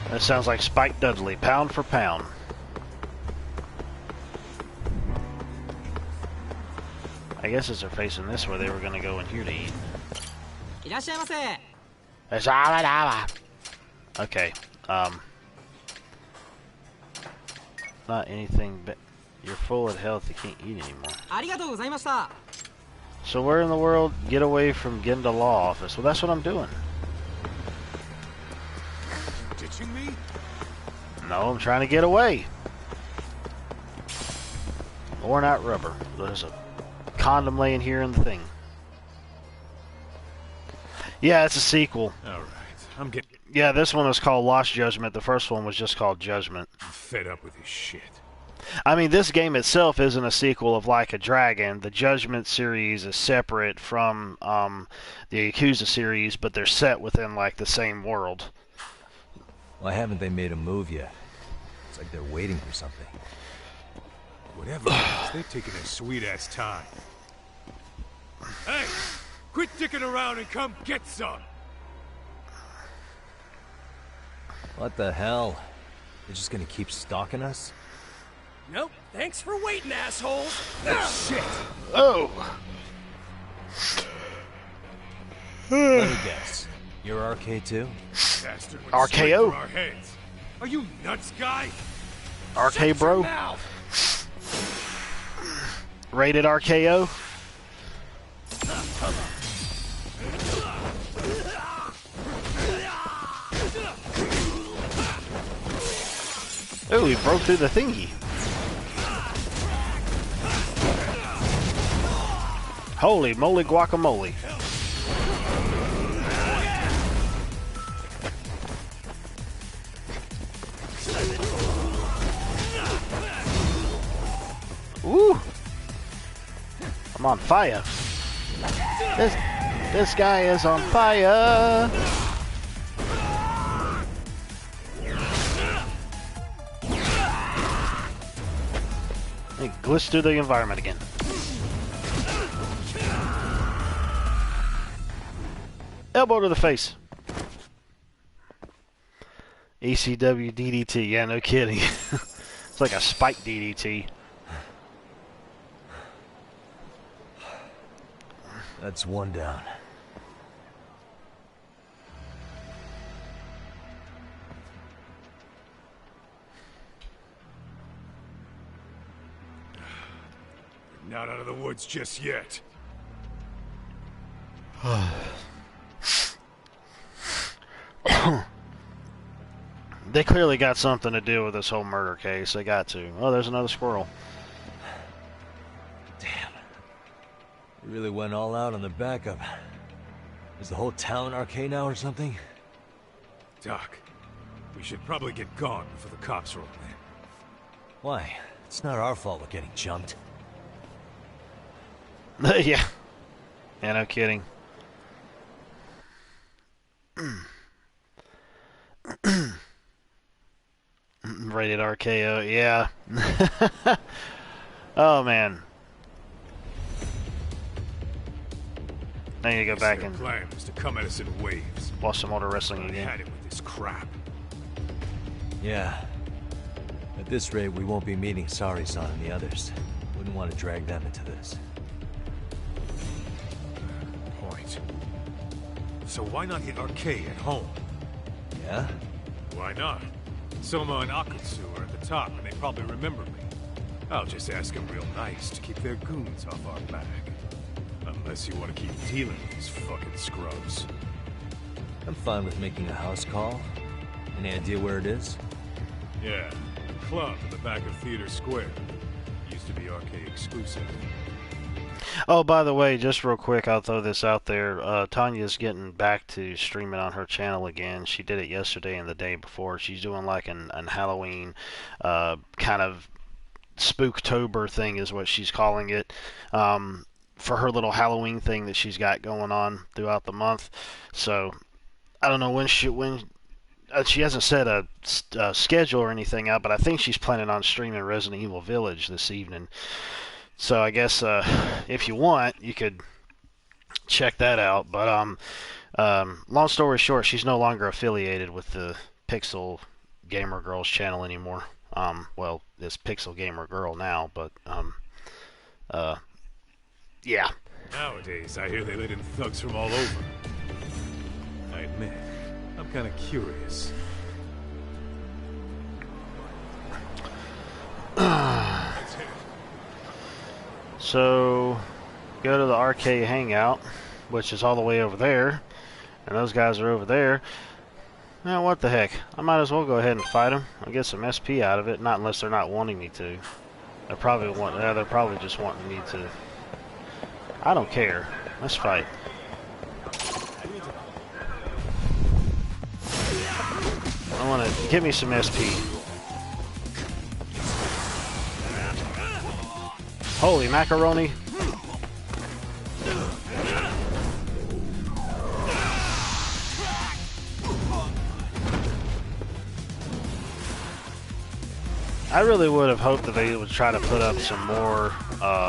That sounds like Spike Dudley, pound for pound. I guess as they're facing this way, they were going to go in here to eat. Okay, not anything, but you're full of health, you can't eat anymore. So where in the world, get away from Genda Law Office? Well, that's what I'm doing. Me? No, I'm trying to get away. Worn out rubber. There's a condom laying here in the thing. Yeah, it's a sequel. Alright, I'm getting... Yeah, this one is called Lost Judgment. The first one was just called Judgment. I'm fed up with this shit. I mean, this game itself isn't a sequel of Like a Dragon. The Judgment series is separate from the Yakuza series, but they're set within, like, the same world. Why haven't they made a move yet? It's like they're waiting for something. Whatever it is, they've taken their sweet-ass time. Hey! Quit dicking around and come get some! What the hell? They're just gonna keep stalking us? Nope. Thanks for waiting, assholes! Shit! Oh! Let me guess. You're RK too? Bastard went RKO? straight for our heads. Are you nuts, guy? RK bro? Rated RKO? Oh, he broke through the thingy. Holy moly guacamole. Woo! I'm on fire. This guy is on fire. He glitched through the environment again. Elbow to the face. ECW DDT. Yeah, no kidding. It's like a spike DDT. That's one down. Not out of the woods just yet. They clearly got something to do with this whole murder case. They got to. Oh, there's another squirrel. Damn. You really went all out on the backup. Is the whole town arcade now or something? Doc, we should probably get gone before the cops roll in. Why? It's not our fault we're getting jumped. Yeah. Yeah, no kidding. Rated RKO, yeah. Oh, man. I need to go back and plan was to come at us in waves. watch some older wrestling I again. had it with this crap. Yeah. At this rate, we won't be meeting Sari-san and the others. Wouldn't want to drag them into this. Point. So why not hit Arcade at home? Yeah? Why not? Soma and Akutsu are at the top, and they probably remember me. I'll just ask them real nice to keep their goons off our back. Unless you want to keep dealing with these fucking scrubs. I'm fine with making a house call. Any idea where it is? Yeah, a club in the back of Theater Square. Used to be Arcade exclusive. Oh, by the way, just real quick, I'll throw this out there. Tanya's getting back to streaming on her channel again. She did it yesterday and the day before. She's doing like an Halloween kind of Spooktober thing is what she's calling it. For her little Halloween thing that she's got going on throughout the month. So, I don't know when she hasn't set a schedule or anything out, but I think she's planning on streaming Resident Evil Village this evening. So I guess if you want, you could check that out. But long story short, she's no longer affiliated with the Pixel Gamer Girls channel anymore. Well, it's Pixel Gamer Girl now, but yeah. Nowadays, I hear they let in thugs from all over. I admit, I'm kind of curious. So, go to the arcade hangout, which is all the way over there, and those guys are over there. Now, what the heck? I might as well go ahead and fight them. I'll get some SP out of it, not unless they're not wanting me to. They're probably just wanting me to. I don't care. Let's fight. I want to give me some SP. Holy macaroni. I really would have hoped that they would try to put up some more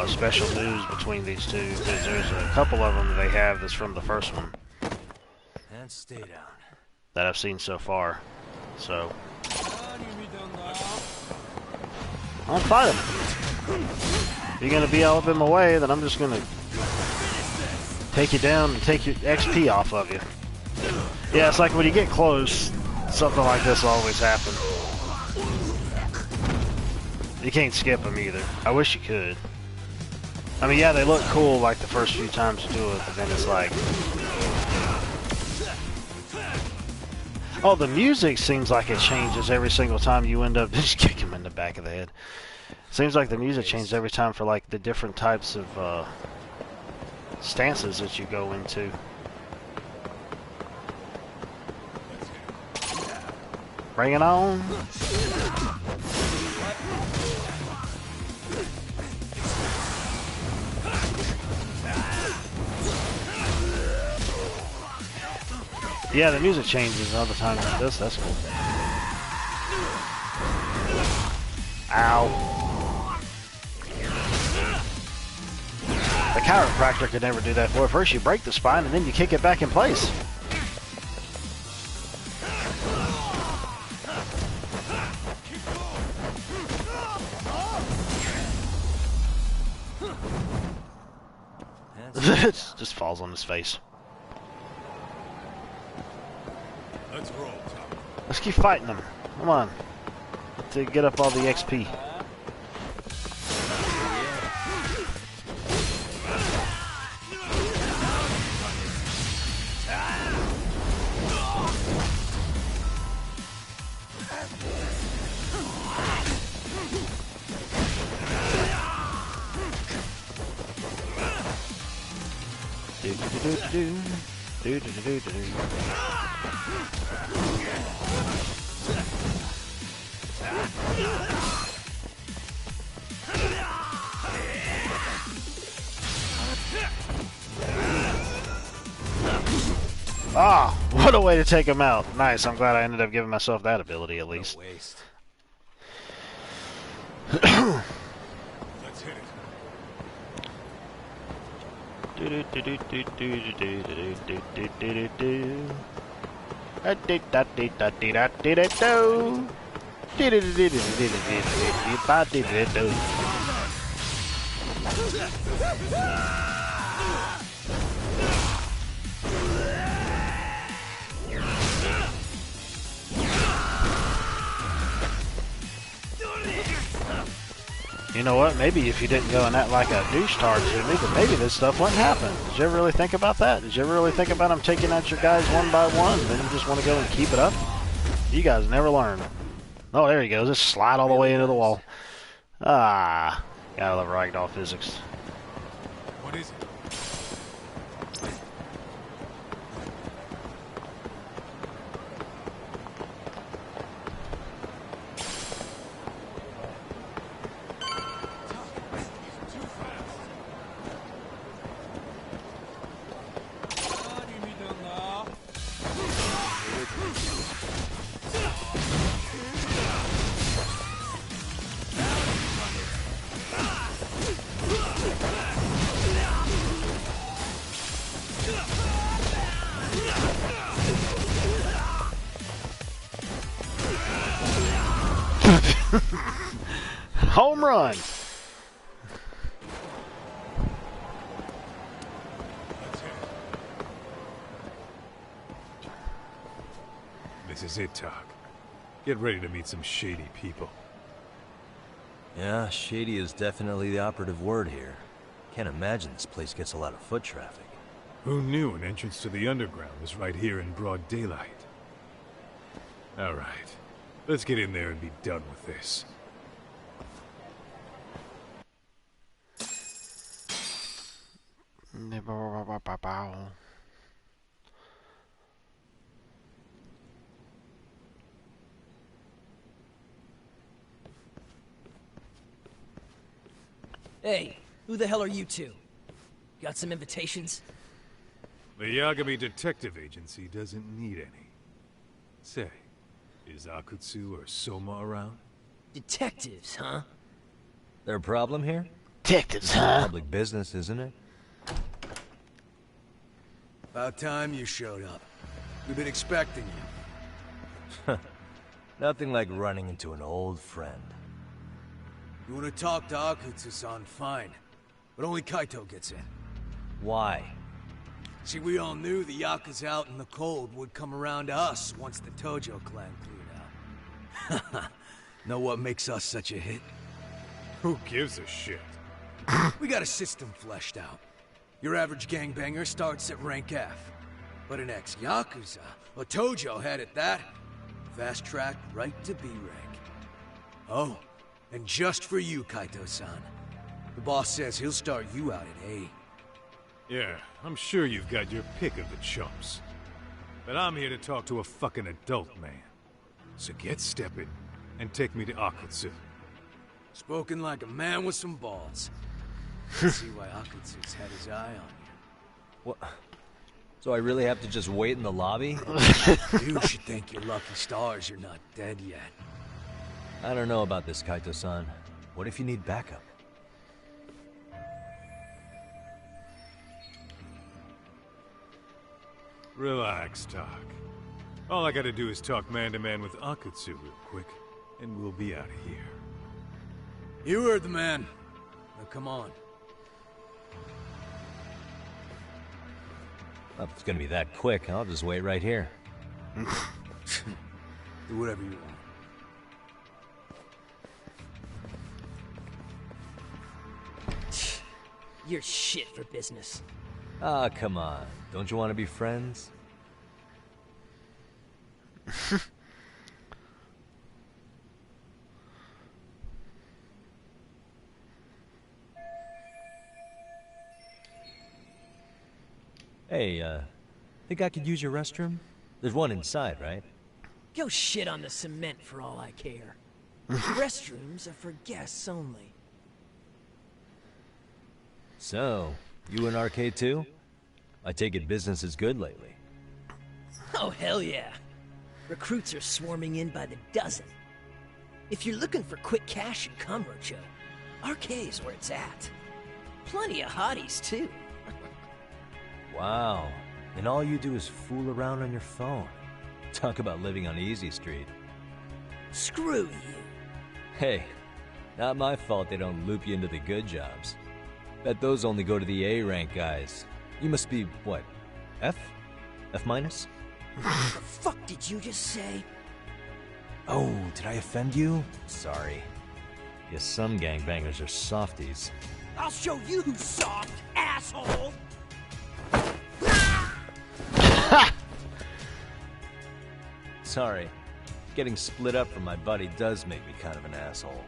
special news between these two, because there's a couple of them that they have that's from the first one. And stay down. That I've seen so far. So I'll fight him. If you're gonna be all up in my way, then I'm just gonna take you down and take your XP off of you. Yeah, it's like when you get close, something like this will always happen. You can't skip them either. I wish you could. I mean, yeah, they look cool like the first few times you do it, but then it's like... Oh, the music seems like it changes every single time you end up... Just kick him in the back of the head. Seems like the music changes every time for like the different types of stances that you go into. Bring it on. Yeah, the music changes all the time like this. That's cool. Ow. The chiropractor could never do that for. First you break the spine and then you kick it back in place. It just falls on his face. Let's roll, Tom. Let's keep fighting them. Come on. To get up all the XP. Ah, what a way to take him out. Nice, I'm glad I ended up giving myself that ability at least. Waste. Let's hit it. You know what? Maybe if you didn't go and act like a douche-tard to me, then maybe this stuff wouldn't happen. Did you ever really think about that? Did you ever really think about them taking out your guys one by one, then you just want to go and keep it up? You guys never learn. Oh, there he goes. Just slide all the way into the wall. Ah, gotta love ragdoll physics. What is it? Home run! This is it, Talk. Get ready to meet some shady people. Yeah, shady is definitely the operative word here. Can't imagine this place gets a lot of foot traffic. Who knew an entrance to the underground was right here in broad daylight? Alright, let's get in there and be done with this. Hey, who the hell are you two? Got some invitations? The Yagami Detective Agency doesn't need any. Say, is Akutsu or Soma around? Detectives, huh? There a problem here? Detectives, huh? Public business, isn't it? About time you showed up. We've been expecting you. Nothing like running into an old friend. You want to talk to Akutsu-san, fine. But only Kaito gets in. Why? See, we all knew the Yakuza out in the cold would come around to us once the Tojo clan cleared out. Know what makes us such a hit? Who gives a shit? We got a system fleshed out. Your average gangbanger starts at rank F. But an ex-Yakuza, a Tojo head at that, fast track right to B rank. Oh, and just for you, Kaito-san. The boss says he'll start you out at A. Yeah, I'm sure you've got your pick of the chumps. But I'm here to talk to a fucking adult man. So get stepping and take me to Akutsu. Spoken like a man with some balls. See why Akutsu's had his eye on you. What? So I really have to just wait in the lobby? You should thank your lucky stars you're not dead yet. I don't know about this, Kaito-san. What if you need backup? Relax, Talk. All I gotta do is talk man-to-man with Akutsu real quick, and we'll be out of here. You heard the man. Now come on. Well, if it's gonna be that quick, I'll just wait right here. Do whatever you want. You're shit for business. Ah, come on. Don't you want to be friends? Hey, think I could use your restroom? There's one inside, right? Go shit on the cement for all I care. Restrooms are for guests only. So, you in arcade too? I take it business is good lately. Oh, hell yeah. Recruits are swarming in by the dozen. If you're looking for quick cash and Kamurocho, arcade's where it's at. Plenty of hotties, too. Wow. And all you do is fool around on your phone. Talk about living on Easy Street. Screw you. Hey, not my fault they don't loop you into the good jobs. Bet those only go to the A-rank guys. You must be, what, F? F minus? The fuck did you just say? Oh, did I offend you? Sorry. Guess some gangbangers are softies. I'll show you who's soft, asshole! Sorry. Getting split up from my buddy does make me kind of an asshole.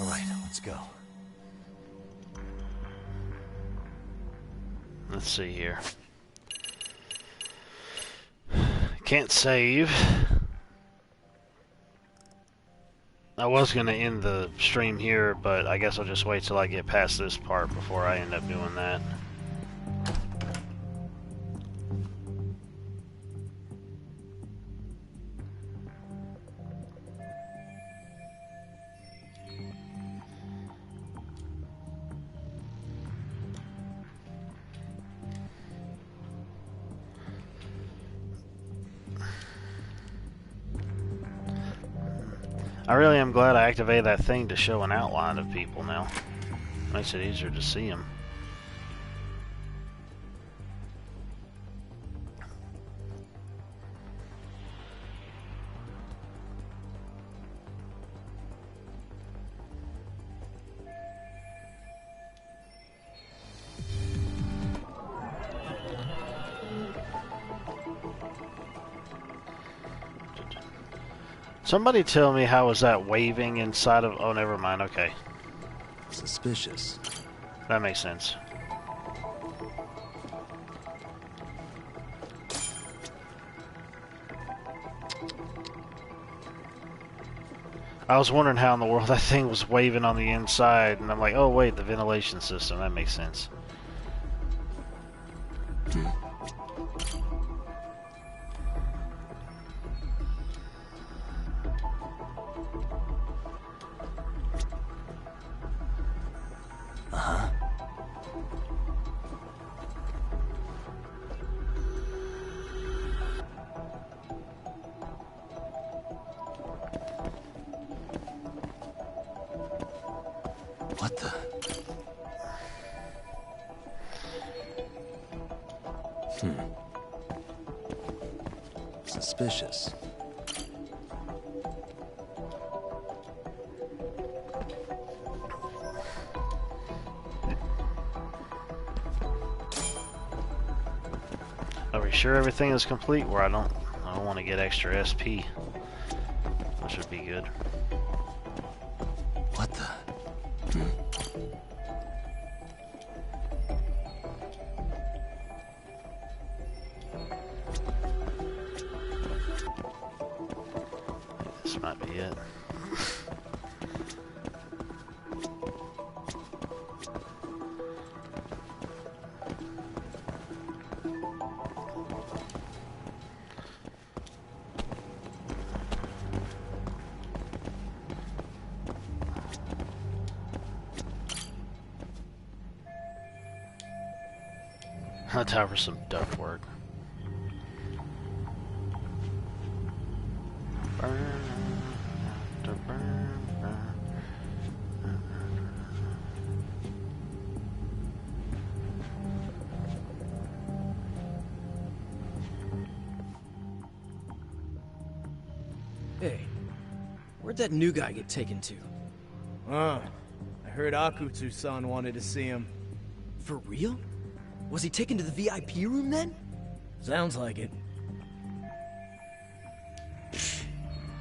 All right, let's go. Let's see here. Can't save. I was going to end the stream here, but I guess I'll just wait till I get past this part before I end up doing that. I really am glad I activated that thing to show an outline of people now. Makes it easier to see them. Somebody tell me how was that waving inside of... Oh, never mind. Okay. Suspicious. That makes sense. I was wondering how in the world that thing was waving on the inside, and I'm like, oh wait, the ventilation system. That makes sense. What the? Suspicious. Are we sure everything is complete where I don't want to get extra SP? Which would be good. What the? This might be it. Time for some duct work. Hey, where'd that new guy get taken to? I heard Akutsu-san wanted to see him. For real? Was he taken to the VIP room then? Sounds like it.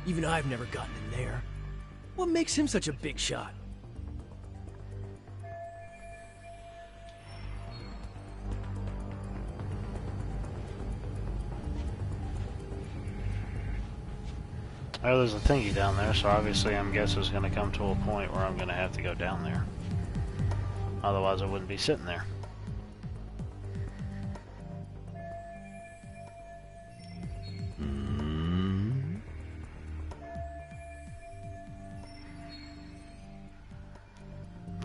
Even I've never gotten in there. What makes him such a big shot? Oh, there's a thingy down there, so obviously I'm guessing it's going to come to a point where I'm going to have to go down there. Otherwise I wouldn't be sitting there.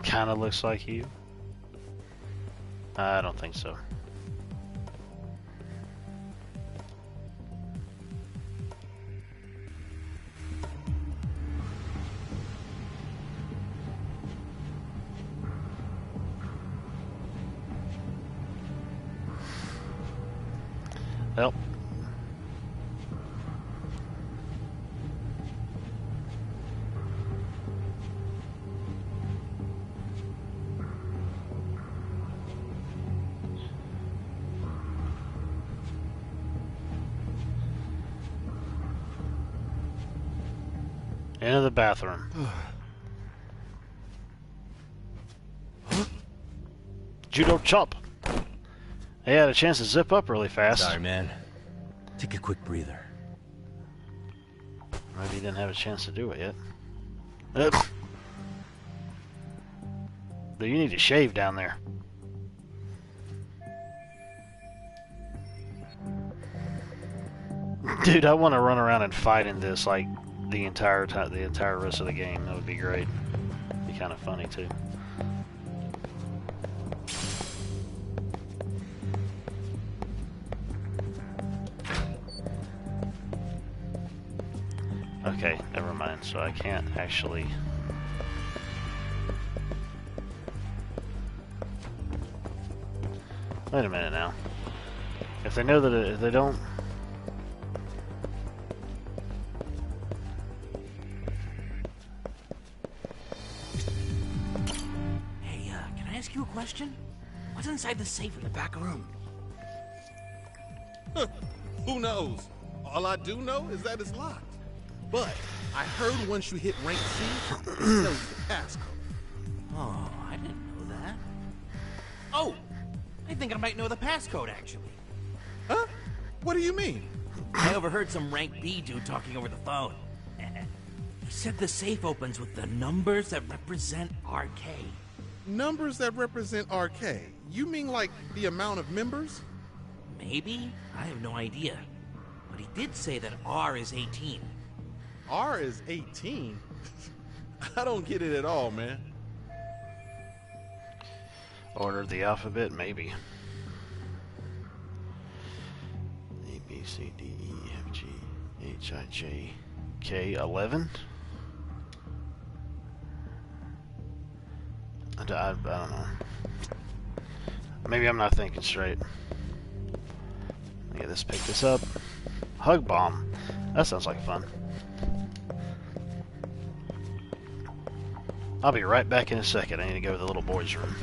Kinda looks like you. I don't think so. Well. Into the bathroom. Judo chop. They had a chance to zip up really fast. Sorry, man. Take a quick breather. Maybe he didn't have a chance to do it yet. Dude, you need to shave down there. Dude, I want to run around and fight in this like the entire time, the entire rest of the game. That would be great. Be kind of funny too. Okay, never mind. So I can't actually. Wait a minute now. If they know that if they don't. Hey, can I ask you a question? What's inside the safe in the back room? Who knows? All I do know is that it's locked. But I heard once you hit rank C, it tells you the passcode. Oh, I didn't know that. Oh, I think I might know the passcode, actually. Huh? What do you mean? I overheard some rank B dude talking over the phone. He said the safe opens with the numbers that represent RK. Numbers that represent RK? You mean like the amount of members? Maybe? I have no idea. But he did say that R is 18. R is 18? I don't get it at all, man. Order of the alphabet, maybe. A, B, C, D, E, F, G, H, I, J, K, 11? I don't know. Maybe I'm not thinking straight. Yeah, let's pick this up. Hug bomb. That sounds like fun. I'll be right back in a second. I need to go to the little boy's room.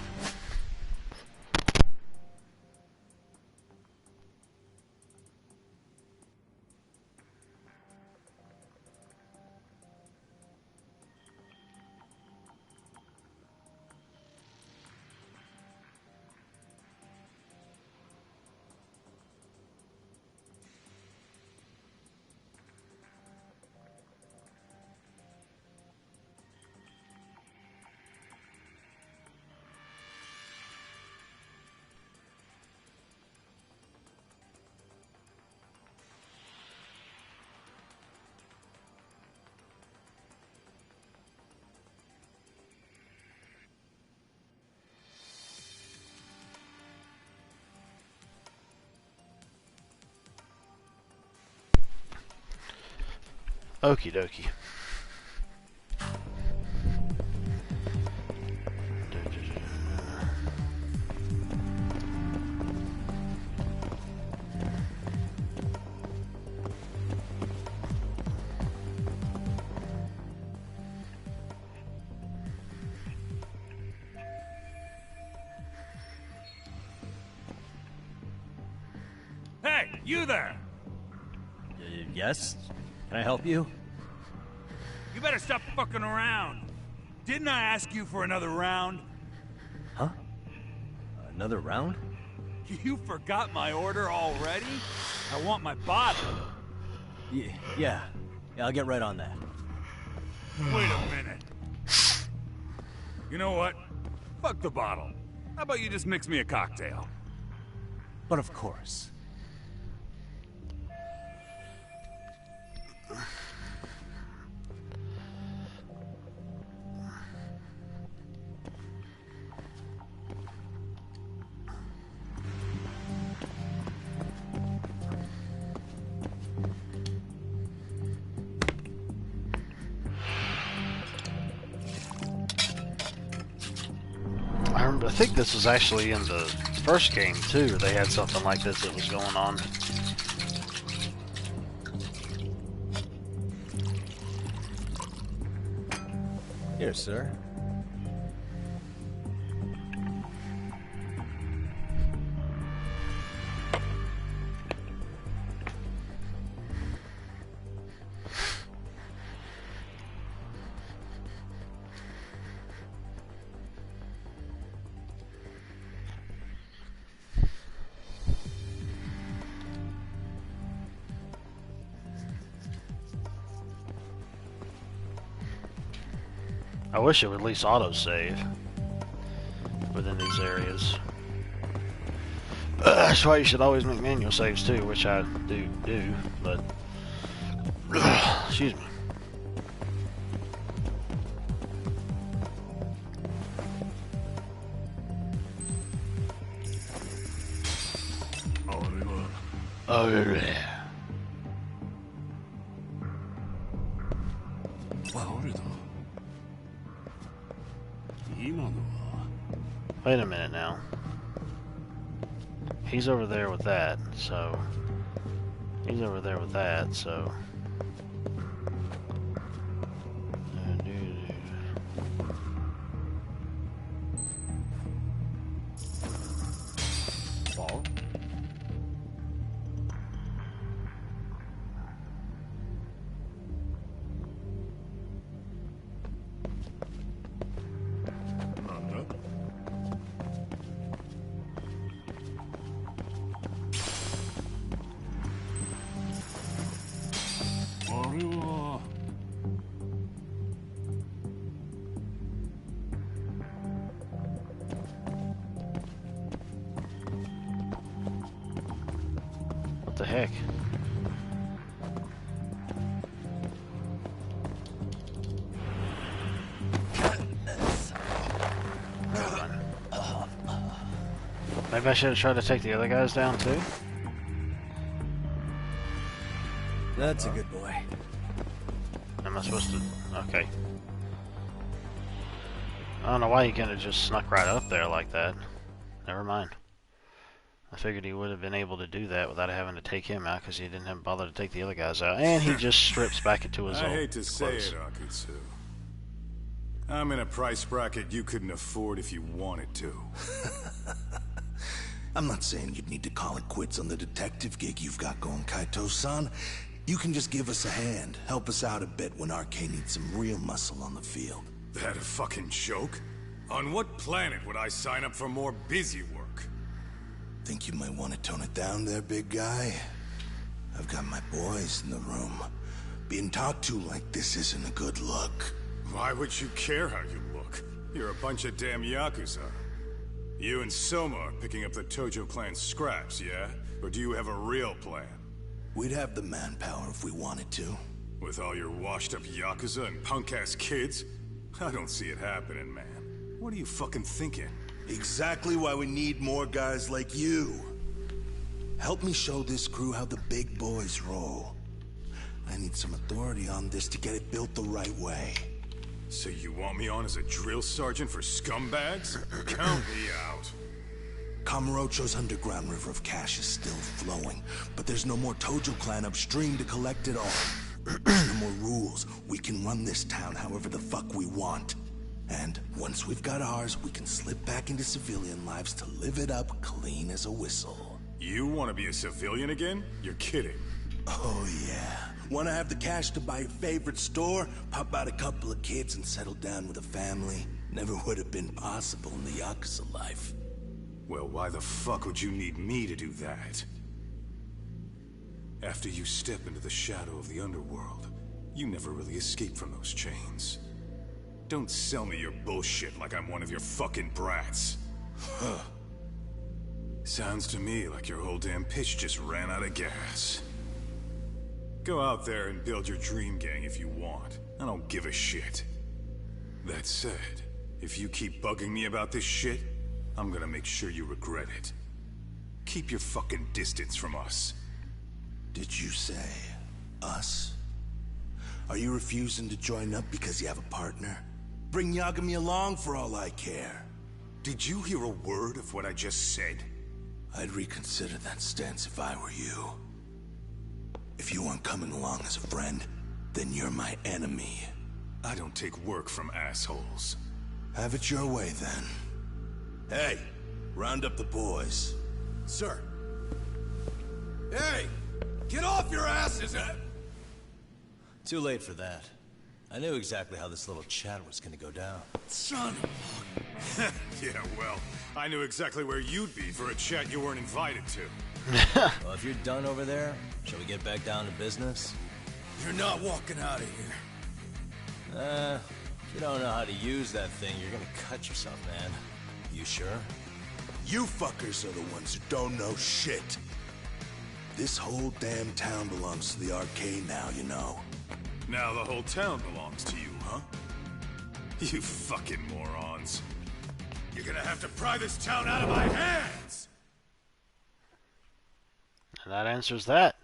Okie dokie. Hey, you there! Yes? Can I help you? You better stop fucking around. Didn't I ask you for another round? Huh? Another round? You forgot my order already? I want my bottle. Yeah, I'll get right on that. Wait a minute. You know what? Fuck the bottle. How about you just mix me a cocktail? But of course. I think this was actually in the first game too. They had something like this that was going on. Here, sir. I wish it would at least autosave within these areas. That's why you should always make manual saves too, which I do, but excuse me. Oh yeah. Wait a minute now. He's over there with that, so... He's over there with that, so... Ball? What the heck? Maybe I should have tried to take the other guys down too? That's a good boy. Am I supposed to... Okay. I don't know why he could have just snuck right up there like that. Never mind. I figured he would have been able to do that without having to take him out because he didn't have bother to take the other guys out. And he just strips back into his own I hate to say clothes. it, Akutsu. I'm in a price bracket you couldn't afford if you wanted to. I'm not saying you'd need to call it quits on the detective gig you've got going, Kaito-san. You can just give us a hand, help us out a bit when Arcane needs some real muscle on the field. That a fucking joke? On what planet would I sign up for more busy work? Think you might want to tone it down there, big guy? I've got my boys in the room. Being talked to like this isn't a good look. Why would you care how you look? You're a bunch of damn Yakuza. You and Soma are picking up the Tojo clan scraps, yeah? Or do you have a real plan? We'd have the manpower if we wanted to. With all your washed-up Yakuza and punk-ass kids? I don't see it happening, man. What are you fucking thinking? Exactly why we need more guys like you. Help me show this crew how the big boys roll. I need some authority on this to get it built the right way. So you want me on as a drill sergeant for scumbags? Count me out. Kamurocho's underground river of cash is still flowing, but there's no more Tojo clan upstream to collect it all. No more rules. We can run this town however the fuck we want. And once we've got ours, we can slip back into civilian lives to live it up clean as a whistle. You want to be a civilian again? You're kidding. Oh, yeah. Want to have the cash to buy your favorite store, pop out a couple of kids, and settle down with a family? Never would have been possible in the Yakuza life. Well, why the fuck would you need me to do that? After you step into the shadow of the underworld, you never really escape from those chains. Don't sell me your bullshit like I'm one of your fucking brats. Huh. Sounds to me like your whole damn pitch just ran out of gas. Go out there and build your dream gang if you want. I don't give a shit. That said, if you keep bugging me about this shit, I'm gonna make sure you regret it. Keep your fucking distance from us. Did you say us? Are you refusing to join up because you have a partner? Bring Yagami along for all I care. Did you hear a word of what I just said? I'd reconsider that stance if I were you. If you aren't coming along as a friend, then you're my enemy. I don't take work from assholes. Have it your way, then. Hey, round up the boys. Sir. Hey! Get off your asses! Too late for that. I knew exactly how this little chat was gonna go down. Son of Yeah, well, I knew exactly where you'd be for a chat you weren't invited to. Well, if you're done over there, shall we get back down to business? You're not walking out of here. If you don't know how to use that thing, you're gonna cut yourself, man. You sure? You fuckers are the ones who don't know shit. This whole damn town belongs to the arcade now, you know. Now the whole town belongs to you, huh? You fucking morons. You're gonna have to pry this town out of my hands! And that answers that.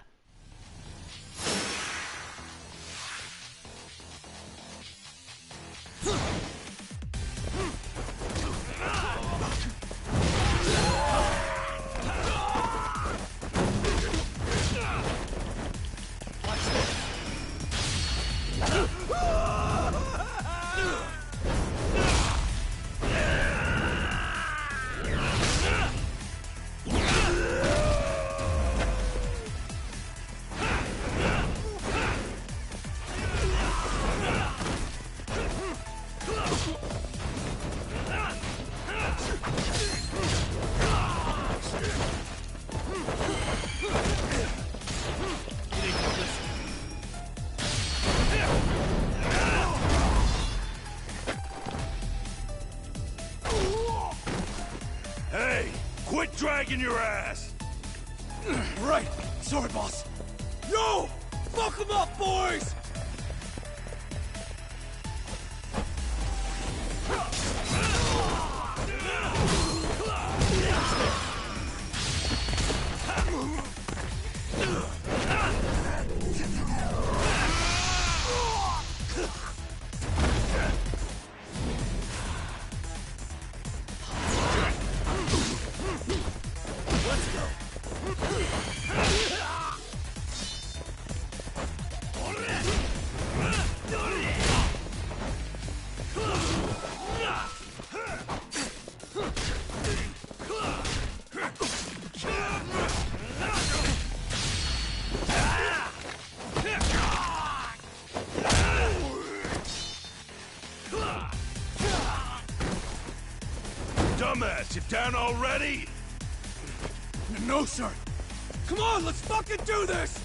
Hey, quit dragging your ass! Right! Sorry, boss. Yo! Fuck them up, boys! Dumbass, you down already? No, sir. Come on, let's fucking do this!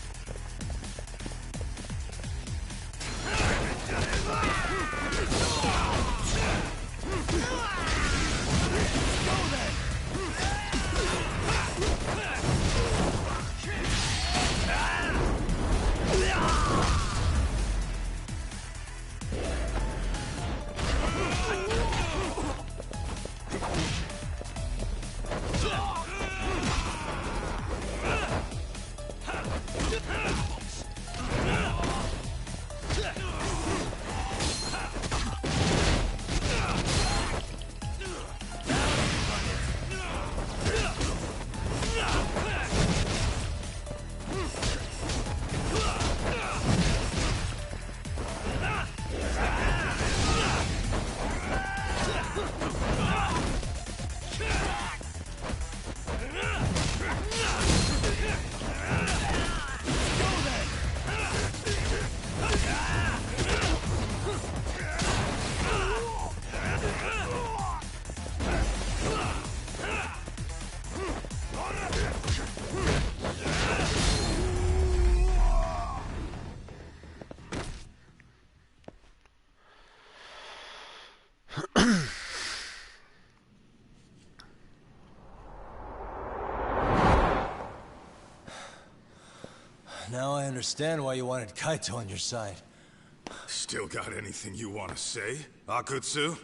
Now I understand why you wanted Kaito on your side. Still got anything you want to say, Akutsu?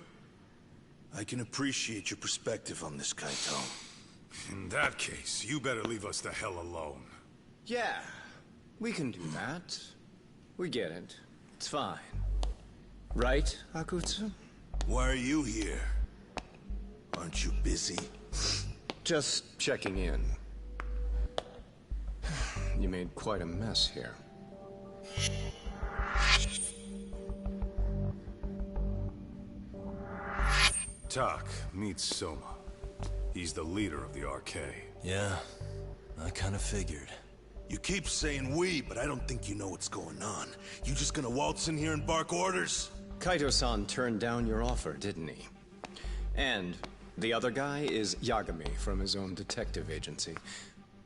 I can appreciate your perspective on this, Kaito. In that case, you better leave us the hell alone. Yeah, we can do that. We get it. It's fine. Right, Akutsu? Why are you here? Aren't you busy? Just checking in. You made quite a mess here. Tak, meet Soma. He's the leader of the RK. Yeah, I kinda figured. You keep saying we, but I don't think you know what's going on. You just gonna waltz in here and bark orders? Kaito-san turned down your offer, didn't he? And the other guy is Yagami from his own detective agency.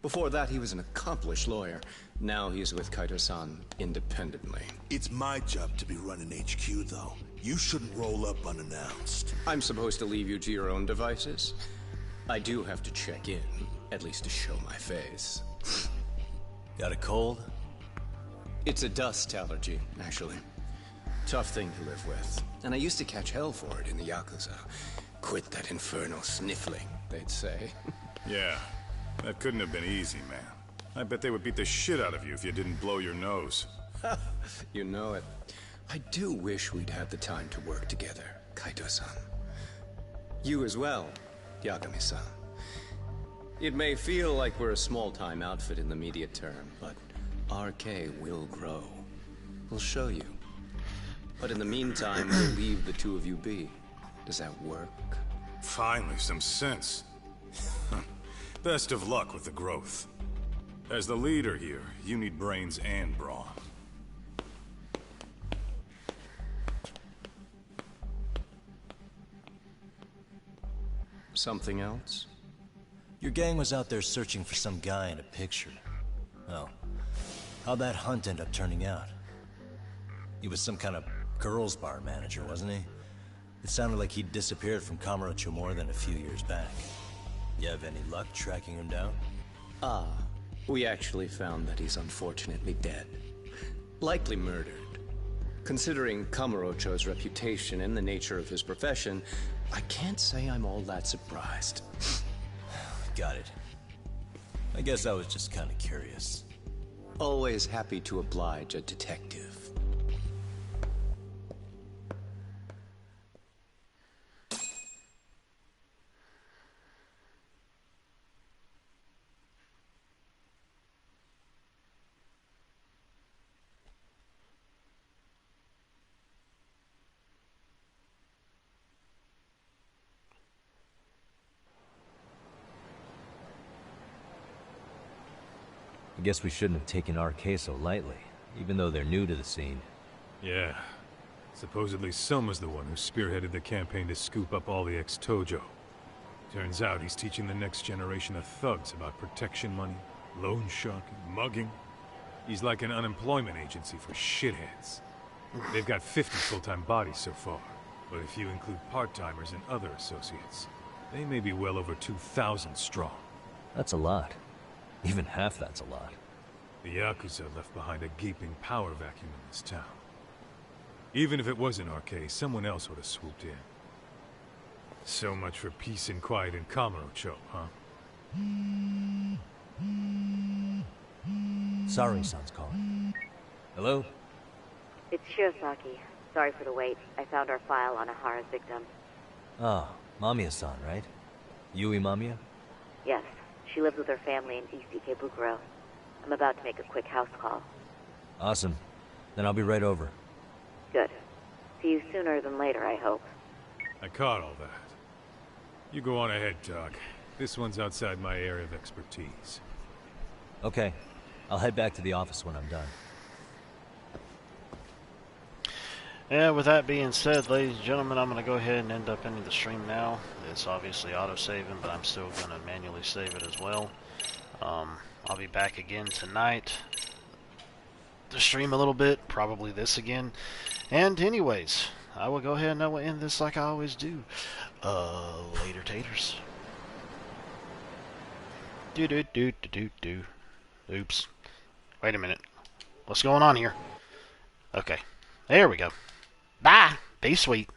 Before that, he was an accomplished lawyer. Now he's with Kaito-san independently. It's my job to be running HQ, though. You shouldn't roll up unannounced. I'm supposed to leave you to your own devices? I do have to check in, at least to show my face. Got a cold? It's a dust allergy, actually. Tough thing to live with. And I used to catch hell for it in the Yakuza. Quit that infernal sniffling, they'd say. Yeah, that couldn't have been easy, man. I bet they would beat the shit out of you if you didn't blow your nose. You know it. I do wish we'd had the time to work together, Kaito-san. You as well, Yagami-san. It may feel like we're a small-time outfit in the immediate term, but RK will grow. We'll show you. But in the meantime, we'll leave the two of you be. Does that work? Finally, some sense. Best of luck with the growth. As the leader here, you need brains and brawn. Something else? Your gang was out there searching for some guy in a picture. Oh. How'd that hunt end up turning out? He was some kind of girls' bar manager, wasn't he? It sounded like he'd disappeared from Kamurocho more than a few years back. You have any luck tracking him down? We actually found that he's unfortunately dead. Likely murdered. Considering Kamurocho's reputation and the nature of his profession, I can't say I'm all that surprised. Got it. I guess I was just kind of curious. Always happy to oblige a detective. I guess we shouldn't have taken RK so lightly, even though they're new to the scene. Yeah. Supposedly Soma's the one who spearheaded the campaign to scoop up all the ex-Tojo. Turns out he's teaching the next generation of thugs about protection money, loan sharking, mugging. He's like an unemployment agency for shitheads. They've got 50 full-time bodies so far, but if you include part-timers and other associates, they may be well over 2,000 strong. That's a lot. Even half that's a lot. The Yakuza left behind a gaping power vacuum in this town. Even if it wasn't RK, someone else would have swooped in. So much for peace and quiet in Kamurocho, huh? Sorry-san's calling. Hello? It's Shirosaki. Sorry for the wait. I found our file on Ahara's victim. Ah, Mamiya-san, right? Yui Mamiya? Yes. She lives with her family in East Ikebukuro. I'm about to make a quick house call. Awesome. Then I'll be right over. Good. See you sooner than later, I hope. I caught all that. You go on ahead, Doc. This one's outside my area of expertise. Okay. I'll head back to the office when I'm done. Yeah, with that being said, ladies and gentlemen, I'm going to go ahead and end up ending the stream now. It's obviously auto-saving, but I'm still going to manually save it as well. I'll be back again tonight to stream a little bit, probably this again. And anyways, I will go ahead and I will end this like I always do. Later taters. Do. Oops. Wait a minute. What's going on here? Okay. There we go. Bye. Be sweet.